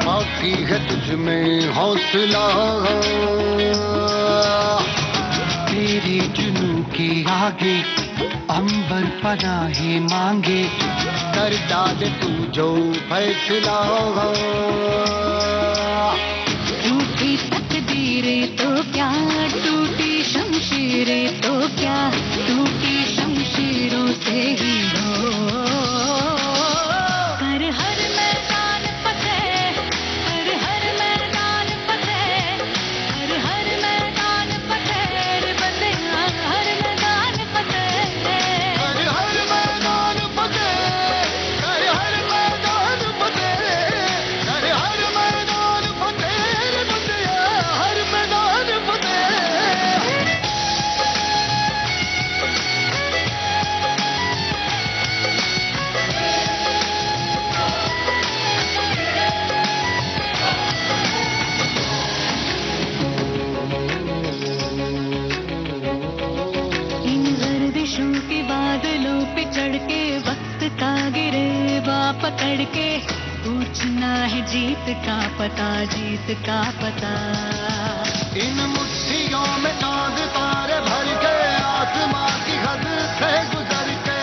बाकी है तुझ में हौसला। तेरी जुनू के आगे अंबर पनाहे मांगे, कर डाल तू जो फैसला। टूटी तकदीरें तो क्या, टूटी शमशीरें तो क्या, टूटी शमशीरों से ही हो। कर हर मैदान फतेह, कर हर मैदान फतेह, कर हर मैदान फतेह रे बंदिया, हर मैदान फतेह। कर हर मैदान फतेह, कर हर मैदान फतेह, कर हर मैदान फतेह रे बंदिया, हर मैदान फतेह। इन गर्दिशों के बादलों पे चढ़ के वक्त का गिरेबा पकड़ के, पूछना है जीत का पता, जीत का पता। इन मुट्ठियों में चांद तारे भर के, आसमां की हद से गुजर के,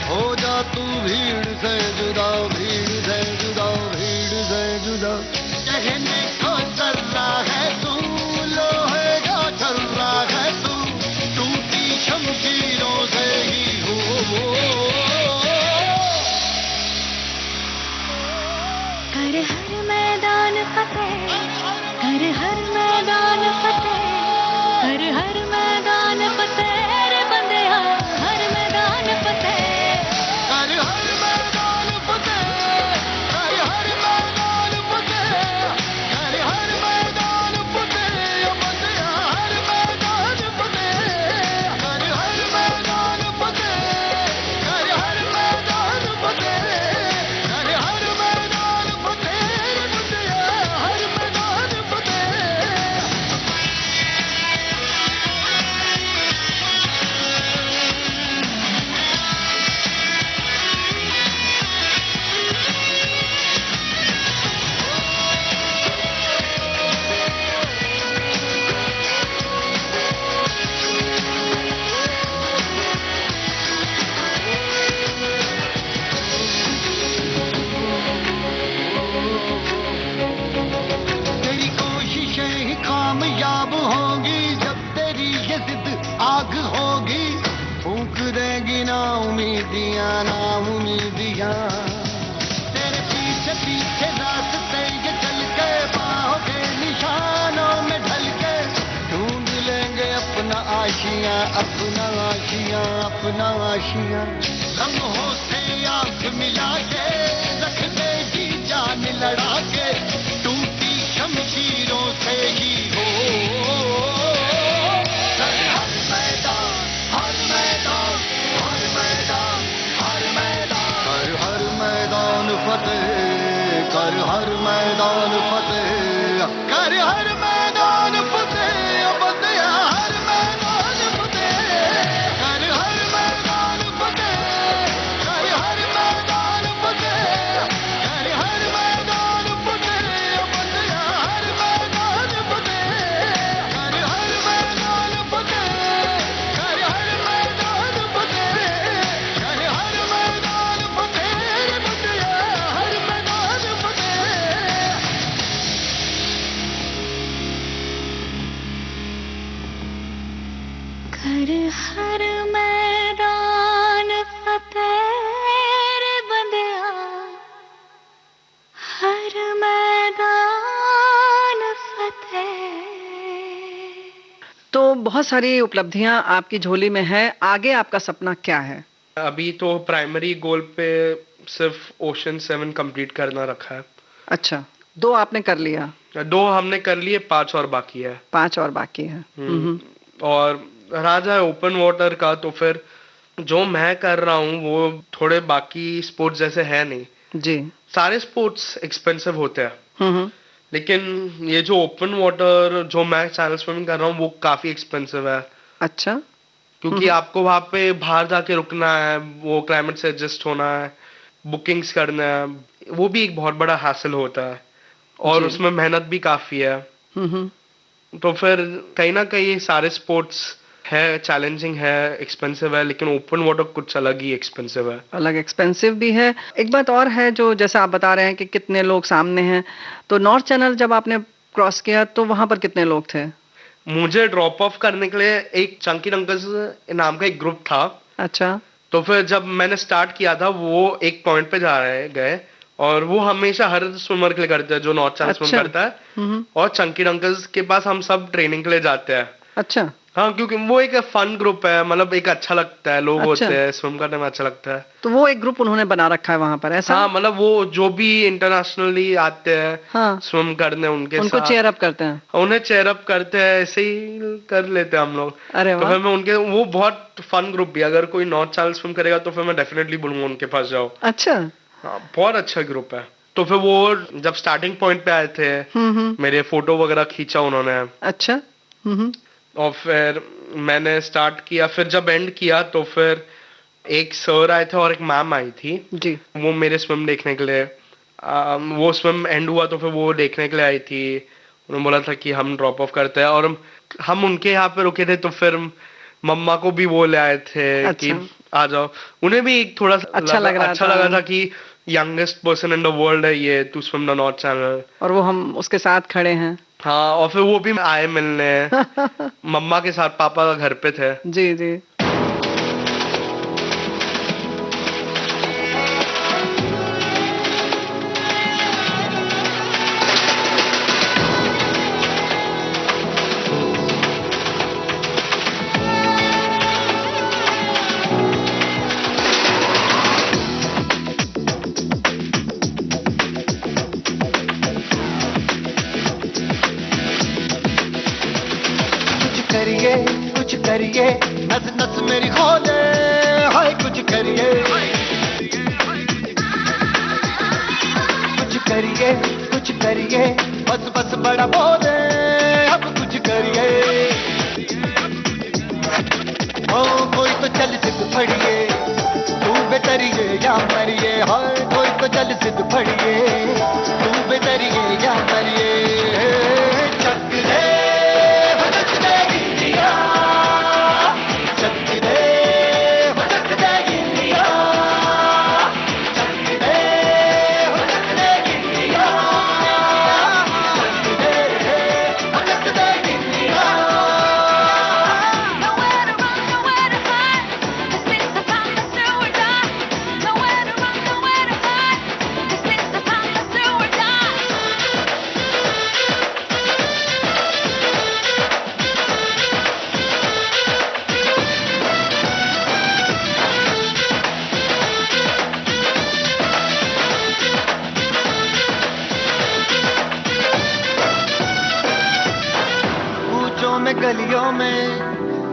हो जा तू भीड़ से जुदा, भीड़ से जुदा, भीड़ से जुदा। कहने को चल रहा है तू, लोहे का चल रहा है तू, टूटी शमशीरों से ही हो। कर हर मैदान फतेह, कर हर मैदान फतेह, कर हर मैदान फतेह रे बंदिया, हर मैदान फतेह। कर हर मैदान फतेह, कर हर मैदान फतेह, कर हर मैदान फतेह बंदिया, हर मैदान फतेह। कर हर मैदान फतेह, कर हर मैदान फतेह, कर हर मैदान फतेह बंदिया, हर मैदान फतेह। आग होगी फूंक देगी ना उम्मीदियां ना उम्मीदियां तेरे पीछे पीछे रास्ते ये चल के बाहों के निशानों में ढल के ढूंढ लेंगे अपना आशियां अपना आशियां अपना आशियां लम्हों से आंख मिला के रख देगी जान लड़ा के टूटी शमशीरों से ही हो कर हर मैदान फतेह कर हर मैदान फतेह फतेह हर मैदान फतेह कर हर मैदान फतेह कर हर मैदान फतेह कर हर मैदान फतेह फतेह हर मैदान फतेह कर हर मैदान फतेह कर हर मैदान फतेह कर हर मैदान फतेह फतेह हर मैदान कर हर मैदान फतेह रे बंदिया हर मैदान फतेह। तो बहुत सारी उपलब्धियां आपकी झोली में है, आगे आपका सपना क्या है? अभी तो प्राइमरी गोल पे सिर्फ ओशन 7 कंप्लीट करना रखा है। अच्छा, 2 आपने कर लिया? 2 हमने कर लिए, 5 और बाकी है। 5 और बाकी है। और राजा है ओपन वाटर का, तो फिर जो मैं कर रहा हूँ वो थोड़े बाकी स्पोर्ट्स जैसे है नहीं जी। सारे स्पोर्ट्स एक्सपेंसिव होते हैं, लेकिन ये जो ओपन वाटर जो मैं चैनल स्विमिंग कर रहा हूँ वो काफी एक्सपेंसिव है। अच्छा। क्योंकि आपको वहां पे बाहर जाके रुकना है, वो क्लाइमेट से एडजस्ट होना है, बुकिंग्स करना है, वो भी एक बहुत बड़ा हासिल होता है और उसमें मेहनत भी काफी है। तो फिर कहीं ना कहीं सारे स्पोर्ट्स है चैलेंजिंग है, एक्सपेंसिव है, लेकिन ओपन वाटर कुछ अलग ही एक्सपेंसिव है। अलग एक्सपेंसिव भी है। एक बात और है, जो जैसा आप बता रहे हैं कि कितने लोग सामने हैं, तो नॉर्थ चैनल जब आपने क्रॉस किया तो वहां पर कितने लोग थे? मुझे ड्रॉप ऑफ करने के लिए एक चंकी अंकल्स नाम का एक ग्रुप था। अच्छा। तो फिर जब मैंने स्टार्ट किया था वो एक पॉइंट पे जा रहे गए और वो हमेशा हर स्विमर के लिए करते हैं जो नॉर्थ चैनल स्विम करता है, और चंकी अंकल्स के पास हम सब ट्रेनिंग के लिए जाते हैं। अच्छा। हाँ, क्योंकि वो एक फन ग्रुप है, मतलब एक अच्छा लगता है, लोग अच्छा। होते हैं, स्विम करने में अच्छा लगता है। तो वो एक ग्रुप उन्होंने बना रखा है वहां पर, ऐसा? हाँ, मतलब वो जो भी इंटरनेशनली आते हैं हाँ। स्विम करने उनके उनको साथ चेयर अप करते हैं? उन्हें चेयर अप करते हैं, ऐसे ही कर लेते हैं हम लोग। अरे तो वाह। फिर मैं उनके, वो बहुत फन ग्रुप भी, अगर कोई नॉर्थ चैनल स्विम करेगा तो फिर मैं डेफिनेटली बोलूंगा उनके पास जाओ। अच्छा। हाँ, बहुत अच्छा ग्रुप है। तो फिर वो जब स्टार्टिंग पॉइंट पे आए थे, मेरे फोटो वगैरह खींचा उन्होंने। अच्छा। और फिर मैंने स्टार्ट किया, फिर जब एंड किया तो फिर एक सर आए थे और एक मैम आई थी जी। वो मेरे स्विम देखने के लिए, वो स्विम एंड हुआ तो फिर वो देखने के लिए आई थी। उन्होंने बोला था कि हम ड्रॉप ऑफ करते हैं, और हम उनके यहाँ पे रुके थे, तो फिर मम्मा को भी वो ले आए थे। अच्छा। कि आ जाओ। उन्हें भी एक थोड़ा अच्छा लगा था कि youngest person in the world है ये, to swim the North Channel, और वो हम उसके साथ खड़े हैं। हाँ, और फिर वो भी आए मिलने मम्मा के साथ, पापा घर पे थे। जी जी। कुछ करिए नस नस मेरी खोले, हाय कुछ करिए, कुछ करिए बस बस बड़ा बोले, अब कुछ करिए। ओ कोई तो चल जिद फड़िए, तू बेतरिए या मरिए, हाय कोई तो चल जिद फड़िए, तू बेतरिए या मरिए। चक दे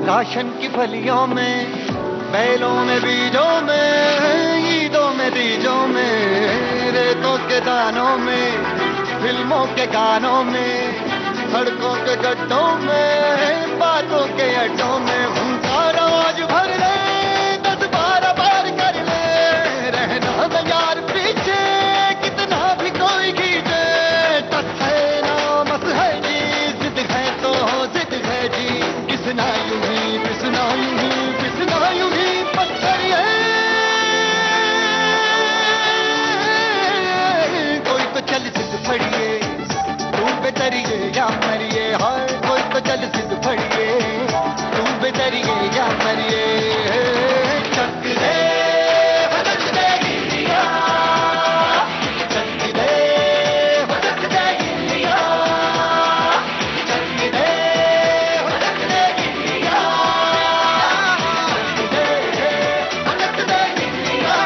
राशन की फलियों में, बैलों में बीजों में, ईदों में बीजों में, रेतों के दानों में, फिल्मों के गानों में, सड़कों के गड्ढों में, बातों के अड्डों में, उनका रवाज भर ले, 10-12 बार कर ले, रहना न यार पीछे, कितना भी कोई खींचे, टस है ना मस है जी, जिद है तो जिद है जी, किसना यूं ही पिसना यूं ही पिसना यूं ही पत्थर है, कोई तो चल जिद फड़िए, तू बेतरिए या मरिए, हाय कोई तो चल जिद फड़िए, तू बेतरिए या मरिए, चक दे भटक दे गिरिया, चक दे भटक दे गिरिया, चक दे भटक दे गिरिया, चक दे भटक दे गिरिया।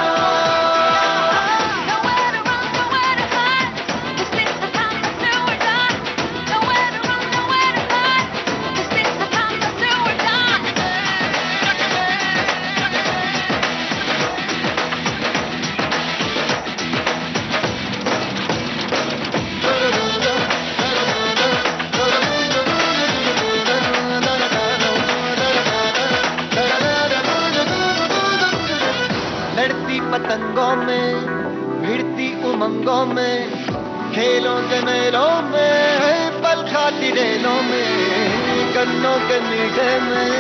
Nowhere to run, nowhere to hide. This is the time to do or die. Nowhere to run, nowhere to hide. This is the time to do or die. लड़ती पतंगों में, भिड़ती उमंगों में, खेलों के मेलों में, पल खाती रेलों में, गन्नों के मीठे में,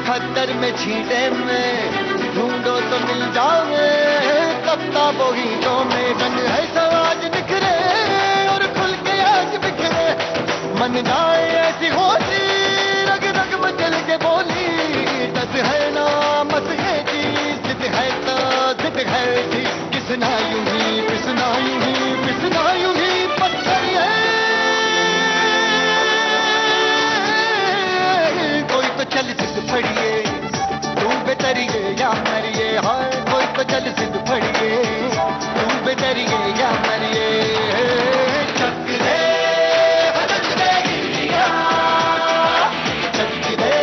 खद्दर में छींटे में, ढूंढो तो मिल जाओगे, तख्ता बोगीटों में, रंग है समाज निखरे और खुल के आज बिखरे, मन जाए ऐसी होती, रग रग मचल के बोली, दस है ना मत है जी, जिद है तो जिद है जी, किसना यूं ही पिसना यूं ही पिसना यूं ही पत्थर है, कोई तो चल जिद फड़िए, तू बेतरिए या मरिए, हाय कोई तो चल जिद फड़िए, तू बेतरिए या मरिए, चक दे भटक दे गिरिया, चक दे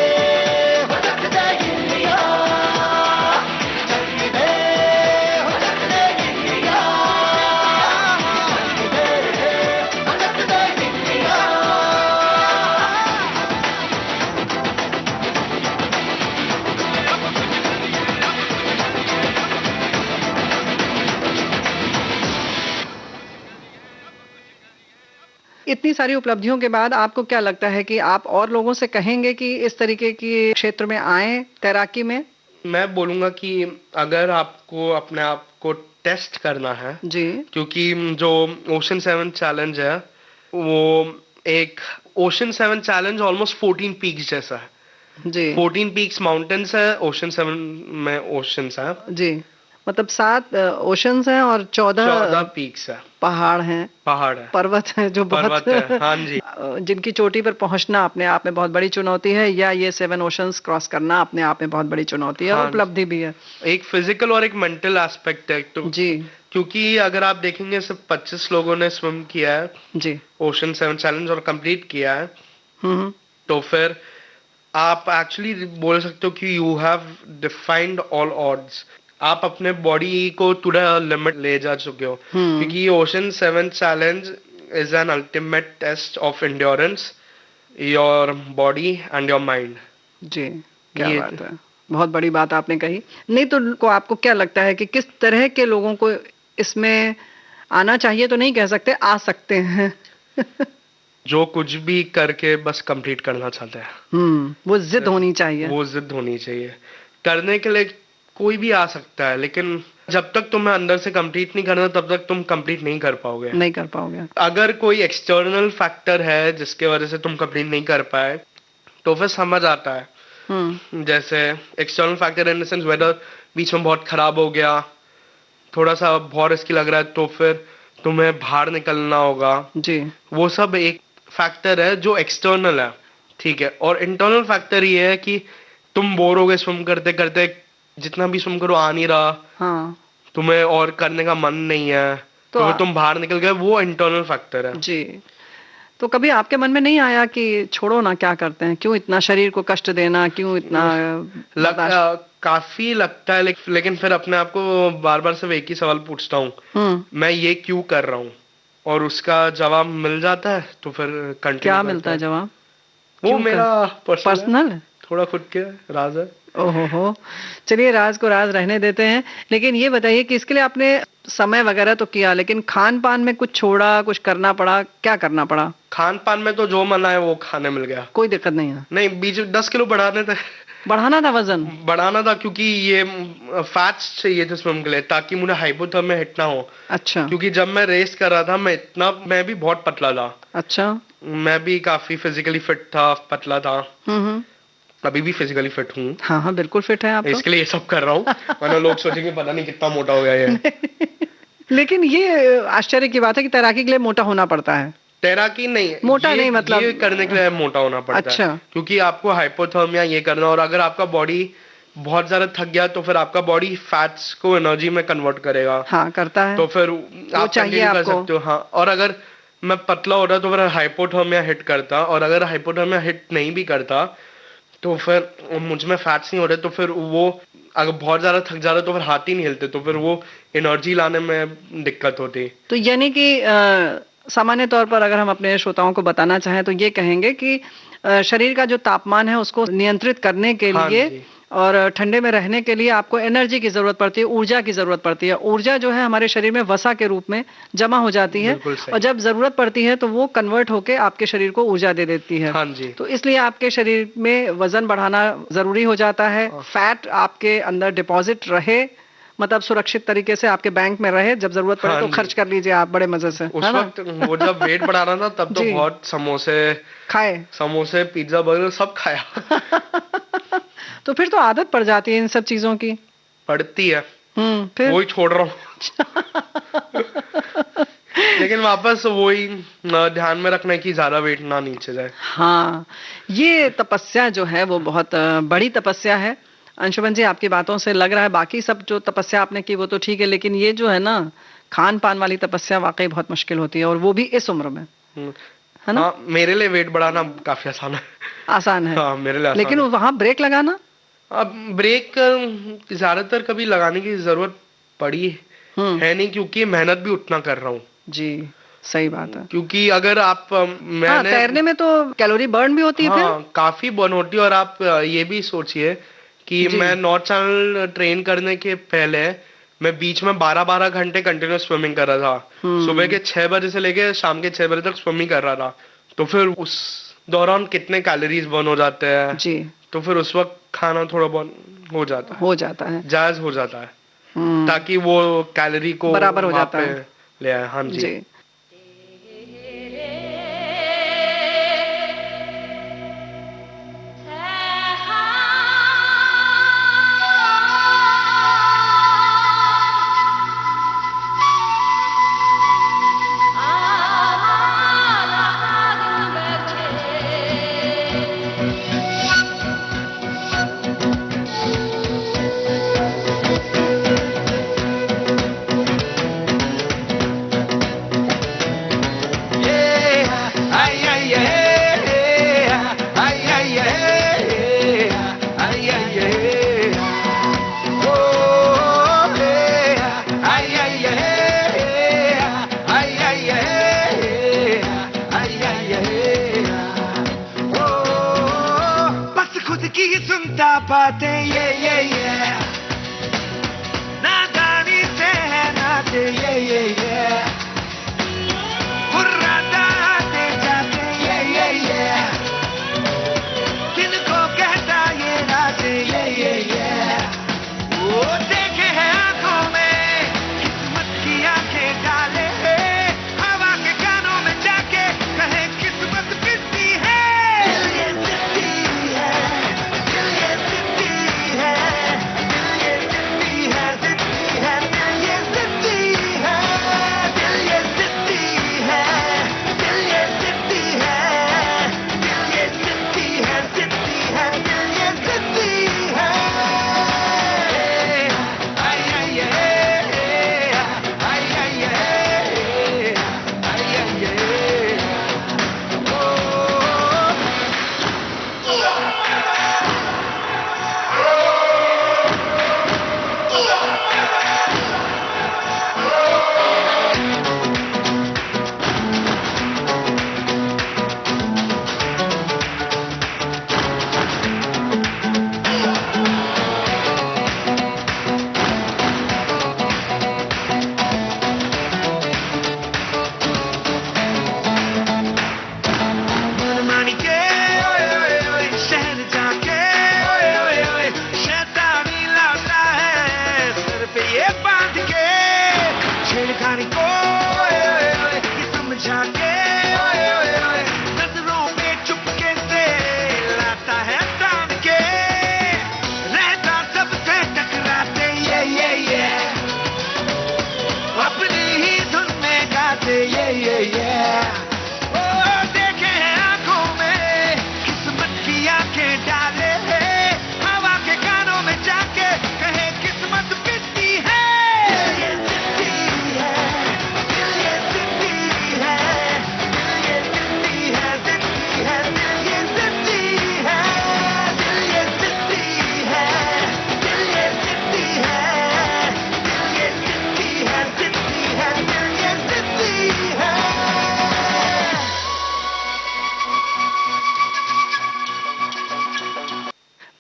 भटक दे गिरिया, चक दे भटक दे गिरिया, चक दे भटक दे गिरिया। इतनी सारी उपलब्धियों के बाद आपको क्या लगता है कि आप और लोगों से कहेंगे कि इस तरीके की क्षेत्र में आए तैराकी में? मैं बोलूंगा कि अगर आपको अपने आप को टेस्ट करना है, जी, क्योंकि जो ओशन 7 चैलेंज है वो एक ओशन 7 चैलेंज ऑलमोस्ट 14 पीक्स जैसा है। जी 14 पीक्स माउंटेन्स है, ओशन 7 में ओशंस है। जी, मतलब 7 ओशंस हैं और 14 पीक्स है, पहाड़ हैं, पहाड़ है, पर्वत हैं जो बहुत पर्वत है, हाँ जी। जिनकी चोटी पर पहुंचना अपने आप में बहुत बड़ी चुनौती है, या ये 7 ओशंस क्रॉस करना अपने आप में बहुत बड़ी चुनौती है और हाँ उपलब्धि भी है। एक फिजिकल और एक मेंटल एस्पेक्ट है तो जी, क्योंकि अगर आप देखेंगे सिर्फ 25 लोगों ने स्विम किया है जी, ओशन 7 चैलेंज और कंप्लीट किया है, हम्म, तो फिर आप एक्चुअली बोल सकते हो कि you have defined all odds. आप अपने बॉडी को टू द लिमिट ले जा चुके हो, क्योंकि ocean 7 challenge is an ultimate test of endurance, your body and your mind. जी, क्या बात है, बहुत बड़ी बात आपने कही। नहीं तो आपको क्या लगता है कि किस तरह के लोगों को इसमें आना चाहिए? तो नहीं कह सकते, आ सकते हैं। जो कुछ भी करके बस कंप्लीट करना चाहते हैं, वो जिद होनी चाहिए, वो जिद होनी चाहिए। करने के लिए कोई भी आ सकता है, लेकिन जब तक तुम्हें अंदर से कंप्लीट नहीं करना तब तक तुम कंप्लीट नहीं कर पाओगे। नहीं कर पाओगे। अगर कोई एक्सटर्नल फैक्टर है जिसके वजह से तुम कंप्लीट नहीं कर पाए तो फिर समझ आता है। जैसे external factor in the sense weather बीच में बहुत खराब हो गया, थोड़ा सा बहुत रिस्की लग रहा है, तो फिर तुम्हें बाहर निकलना होगा। जी, वो सब एक फैक्टर है जो एक्सटर्नल है, ठीक है। और इंटरनल फैक्टर ये है कि तुम बोर हो गए स्विम करते करते, जितना भी स्विम करो आ नहीं रहा, हाँ, तुम्हें और करने का मन नहीं है, तो फिर तुम बाहर निकल गए, वो इंटरनल फैक्टर है। जी, तो कभी आपके मन में नहीं आया कि छोड़ो ना, क्या करते हैं, क्यों इतना शरीर को कष्ट देना, क्यों इतना काफी लगता है, लेकिन फिर अपने आप को बार बार सिर्फ एक ही सवाल पूछता हूँ, मैं ये क्यों कर रहा हूँ, और उसका जवाब मिल जाता है तो फिर कंटिन्यू। क्या मिलता है जवाब? वो मेरा पर्सनल है, थोड़ा खुद के राज है। ओहो हो, चलिए राज को राज रहने देते हैं। लेकिन ये बताइए कि इसके लिए आपने समय वगैरह तो किया, लेकिन खान पान में कुछ छोड़ा, कुछ करना पड़ा, क्या करना पड़ा? खान पान में तो जो मन आए वो खाने मिल गया, कोई दिक्कत नहीं है। नहीं, बीच 10 किलो बढ़ाना था, वजन बढ़ाना था, क्योंकि ये फैट्स चाहिए थे स्विम के लिए, ताकि मुझे हाइपोथर्मिया हिट ना हो। अच्छा। क्योंकि जब मैं रेस कर रहा था मैं भी बहुत पतला था। अच्छा। मैं भी काफी फिजिकली फिट था, पतला था। अभी भी फिजिकली फिट हूँ। हाँ हाँ, बिल्कुल फिट है आप। इसके लिए ये सब कर रहा हूँ, वरना लोग सोचेंगे पता नहीं कितना मोटा हो गया ये। लेकिन ये आश्चर्य की बात है कि तैराकी के लिए मोटा होना पड़ता है। तैराकी नहीं, मोटा नहीं, मतलब ये करने के लिए मोटा होना पड़ता है। क्योंकि आपको हाइपोथर्मिया ये करना, और अगर आपका बॉडी बहुत ज्यादा थक गया तो फिर आपका बॉडी फैट्स को एनर्जी में कन्वर्ट करेगा। हाँ, करता है। तो फिर आप चाहिए कर सकते हो। हाँ, और अगर मैं पतला हो रहा तो फिर हाइपोथर्मिया हिट करता, और अगर हाइपोथर्मिया हिट नहीं भी करता तो फिर मुझ में फैट्स नहीं हो रहे, तो फिर वो अगर बहुत ज्यादा थक जा रहा तो फिर हाथ ही नहीं हिलते, तो फिर वो एनर्जी लाने में दिक्कत होती। तो यानी कि सामान्य तौर पर अगर हम अपने श्रोताओं को बताना चाहें तो ये कहेंगे कि शरीर का जो तापमान है उसको नियंत्रित करने के लिए और ठंडे में रहने के लिए आपको एनर्जी की जरूरत पड़ती है, ऊर्जा की जरूरत पड़ती है। ऊर्जा जो है हमारे शरीर में वसा के रूप में जमा हो जाती है, और जब जरूरत पड़ती है तो वो कन्वर्ट होके आपके शरीर को ऊर्जा दे देती है। हाँ जी। तो इसलिए आपके शरीर में वजन बढ़ाना जरूरी हो जाता है। फैट आपके अंदर डिपॉजिट रहे, मतलब सुरक्षित तरीके से आपके बैंक में रहे, जब जरूरत पड़े तो खर्च कर लीजिए आप बड़े मजे से। उस वक्त वो जब वेट बढ़ा रहा था तब तो बहुत समोसे खाए, समोसे, पिज्जा, बर्गर सब खाया। तो फिर तो आदत पड़ जाती है इन सब चीजों की। पड़ती है, फिर वही छोड़ रहा हूँ। लेकिन वापस वही ध्यान में रखना है कि ज्यादा वेट ना नीचे जाए। हाँ, ये तपस्या जो है वो बहुत बड़ी तपस्या है। अंशुमन जी, आपकी बातों से लग रहा है बाकी सब जो तपस्या आपने की वो तो ठीक है, लेकिन ये जो है ना खान पान वाली तपस्या वाकई बहुत मुश्किल होती है, और वो भी इस उम्र में, है ना? हाँ, मेरे लिए वेट बढ़ाना काफी आसान है। आसान है। हाँ, मेरे लिए आसान। लेकिन वहां ब्रेक लगाना, अब ब्रेक ज्यादातर कभी लगाने की जरूरत पड़ी है नहीं, क्योंकि मेहनत भी उतना कर रहा हूँ। जी, सही बात है। क्योंकि अगर आप मैंने तैरने में तो कैलोरी बर्न भी होती है। हाँ, काफी बर्न होती है। और आप ये भी सोचिए कि मैं नॉर्थ चैनल ट्रेन करने के पहले मैं बीच में 12-12 घंटे कंटिन्यूस स्विमिंग कर रहा था। सुबह के 6 बजे से लेके शाम के 6 बजे तक स्विमिंग कर रहा था। तो फिर उस दौरान कितने कैलोरीज बर्न हो जाते हैं जी। तो फिर उस वक्त खाना थोड़ा बहुत हो जाता है, जायज हो जाता है, ताकि वो कैलोरी को बराबर हो जाता है, ले आए। हाँ जी। बातें ये नादानी से है नाते ये हुर्राता आते जाते ये किनको कहता ये नाते ये वो देखे है आंखों में किस्मत की आंखें डाले हवा के कानों में जाके कहे किस्मत किसकी है।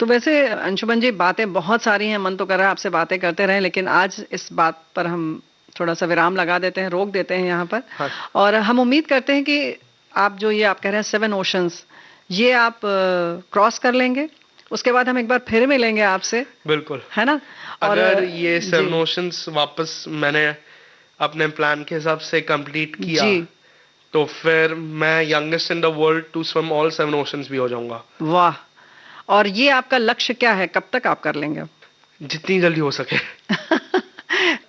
तो वैसे अंशुमन जी, बातें बहुत सारी हैं, मन तो कर रहा है आपसे बातें करते रहें, लेकिन आज इस बात पर हम थोड़ा सा विराम लगा देते हैं, रोक देते हैं यहाँ पर। हाँ। और हम उम्मीद करते हैं कि आप जो ये आप कह रहे हैं 7 ओशंस, ये आप क्रॉस कर लेंगे, उसके बाद हम एक बार फिर मिलेंगे आपसे, बिल्कुल, है ना। और अगर ये जी। 7 ओशंस वापस मैंने अपने प्लान के हिसाब से कंप्लीट किया जी। तो फिर मैं youngest in the world to swim all 7 oceans भी हो जाऊंगा। वाह। और ये आपका लक्ष्य क्या है, कब तक आप कर लेंगे? जितनी जल्दी हो सके।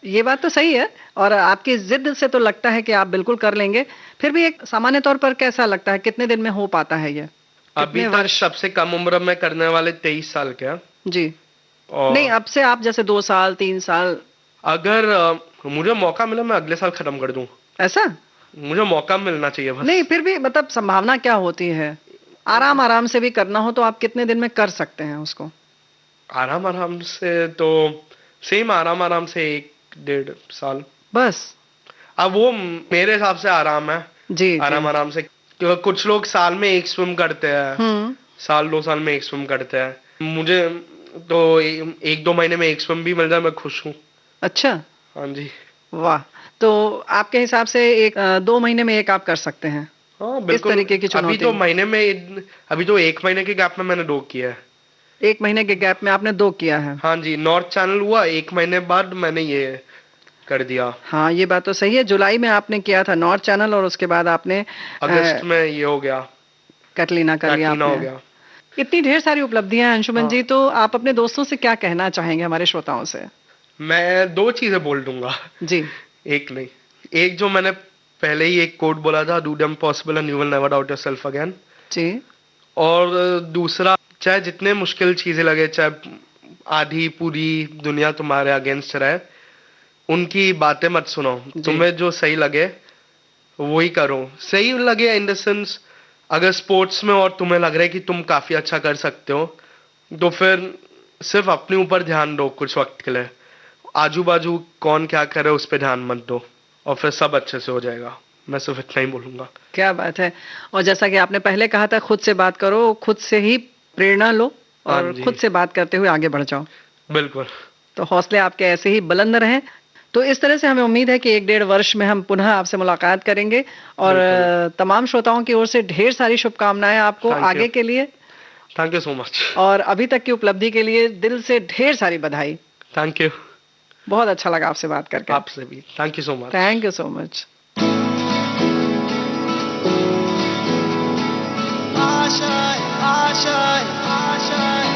ये बात तो सही है, और आपकी जिद से तो लगता है कि आप बिल्कुल कर लेंगे। फिर भी एक सामान्य तौर पर कैसा लगता है, कितने दिन में हो पाता है ये? अभी तक सबसे कम उम्र में करने वाले 23 साल के हैं। जी। और नहीं, अब से आप जैसे 2 साल 3 साल, अगर मुझे मौका मिला मैं अगले साल खत्म कर दूं। ऐसा? मुझे मौका मिलना चाहिए बस। नहीं, फिर भी मतलब संभावना क्या होती है? आराम आराम से भी करना हो तो आप कितने दिन में कर सकते हैं उसको? आराम आराम से तो सेम आराम आराम से 1-1.5 साल बस। अब वो मेरे हिसाब से आराम है। जी, आराम आराम से, क्योंकि कुछ लोग साल में 1 स्विम करते हैं, साल 2 साल में 1 स्विम करते हैं। मुझे तो 1-2 महीने में 1 स्विम भी मिल जाए मैं खुश हूँ। अच्छा। हाँ जी। वाह। तो आपके हिसाब से 2 महीने में एक आप कर सकते हैं? हाँ बिल्कुल। इस तरीके की चुनौती। अभी तो महीने में, अभी तो 1 महीने के गैप में मैंने 2 किया है। 1 महीने के गैप में आपने 2 किया है? हाँ जी, नॉर्थ चैनल हुआ, 1 महीने बाद मैंने ये कर दिया। हाँ, ये बात तो सही है। जुलाई में आपने किया था नॉर्थ चैनल, और उसके बाद आपने अगस्त में ये हो गया, कैटलीना कर लिया कैटलीना हो आपने। गया। इतनी ढेर सारी उपलब्धियां हैं अंशुमन जी, तो आप अपने दोस्तों से क्या कहना चाहेंगे, हमारे श्रोताओं से? मैं 2 चीजें बोल दूंगा। जी। एक नहीं, एक जो मैंने पहले ही एक कोट बोला था, do the impossible and you will never doubt yourself again. जी। और दूसरा, चाहे जितने मुश्किल चीजें लगे, चाहे आधी पूरी दुनिया तुम्हारे अगेंस्ट रहे, उनकी बातें मत सुनो। तुम्हें जो सही लगे वही करो। सही लगे इन द सेंस, अगर स्पोर्ट्स में और तुम्हें लग रहा है कि तुम काफी अच्छा कर सकते हो, तो फिर सिर्फ अपने ऊपर ध्यान दो कुछ वक्त के लिए। आजू बाजू कौन क्या करे उस पर ध्यान मत दो, और फिर सब अच्छे से हो जाएगा। मैं सिर्फ इतना ही बोलूंगा। क्या बात है। और जैसा कि आपने पहले कहा था, खुद से बात करो, खुद से ही प्रेरणा लो, और खुद से बात करते हुए आगे बढ़ जाओ। बिल्कुल। तो हौसले आपके ऐसे ही बुलंद रहें। तो इस तरह से हमें उम्मीद है कि 1-1.5 वर्ष में हम पुनः आपसे मुलाकात करेंगे, और तमाम श्रोताओं की ओर से ढेर सारी शुभकामनाएं आपको आगे के लिए। Thank you so much. और अभी तक की उपलब्धि के लिए दिल से ढेर सारी बधाई। Thank you. बहुत अच्छा लगा आपसे बात करके। आपसे भी। Thank you so much. Thank you so much. आशाएं, आशाएं, आशाएं,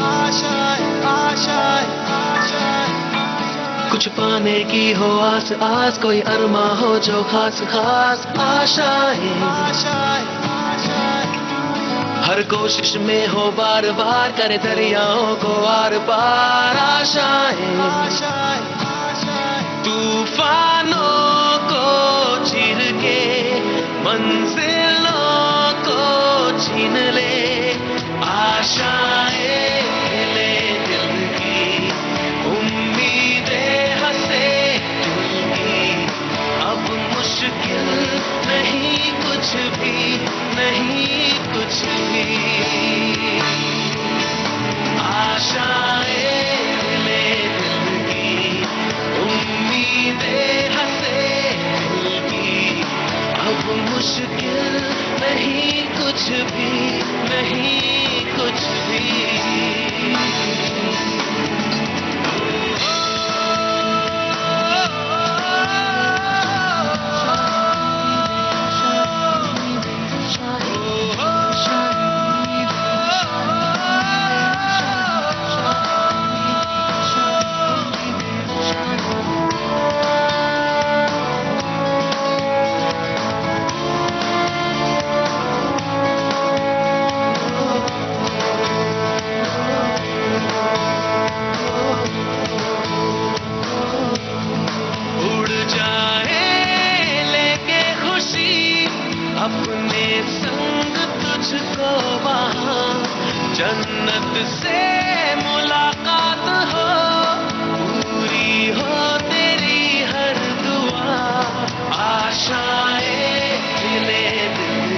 आशाएं, आशाएं, आशाएं। कुछ पाने की हो आस आस, कोई अरमा हो जो खास खास। आशाएं, आशाएं, आशाएं। हर कोशिश में हो बार बार, करे दरियाओं को आर पार। आशाएं, आशाएं, आशाएं। तूफानों को चीर के मंजिलों को छीन ले। आशाएं ले दिल की, उम्मीदें हंसे दिल की। अब मुश्किल नहीं कुछ भी, नहीं कुछ भी। आशाएं ले दिल की, उम्मीदें हंसे दिल की। अब मुश्किल नहीं कुछ भी, नहीं कुछ भी। उड़ जाए लेके खुशी अपने संग तुझको वहाँ, जन्नत से मुलाकात हो, पूरी हो तेरी हर दुआ। आशाएं खिले दिल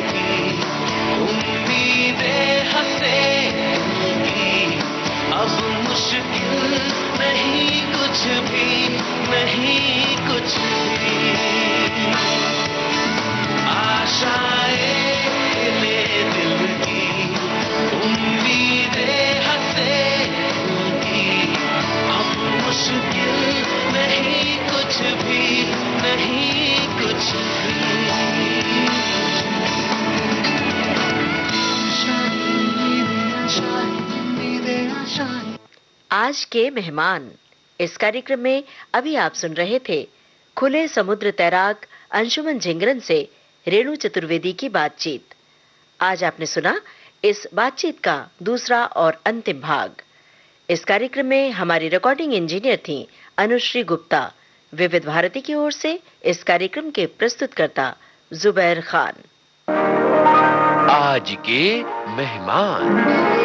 आज के मेहमान। इस कार्यक्रम में अभी आप सुन रहे थे खुले समुद्र तैराक अंशुमन झिंगरन से रेणु चतुर्वेदी की बातचीत। आज आपने सुना इस बातचीत का दूसरा और अंतिम भाग। इस कार्यक्रम में हमारी रिकॉर्डिंग इंजीनियर थी अनुश्री गुप्ता। विविध भारती की ओर से इस कार्यक्रम के प्रस्तुतकर्ता जुबैर खान। आज के मेहमान।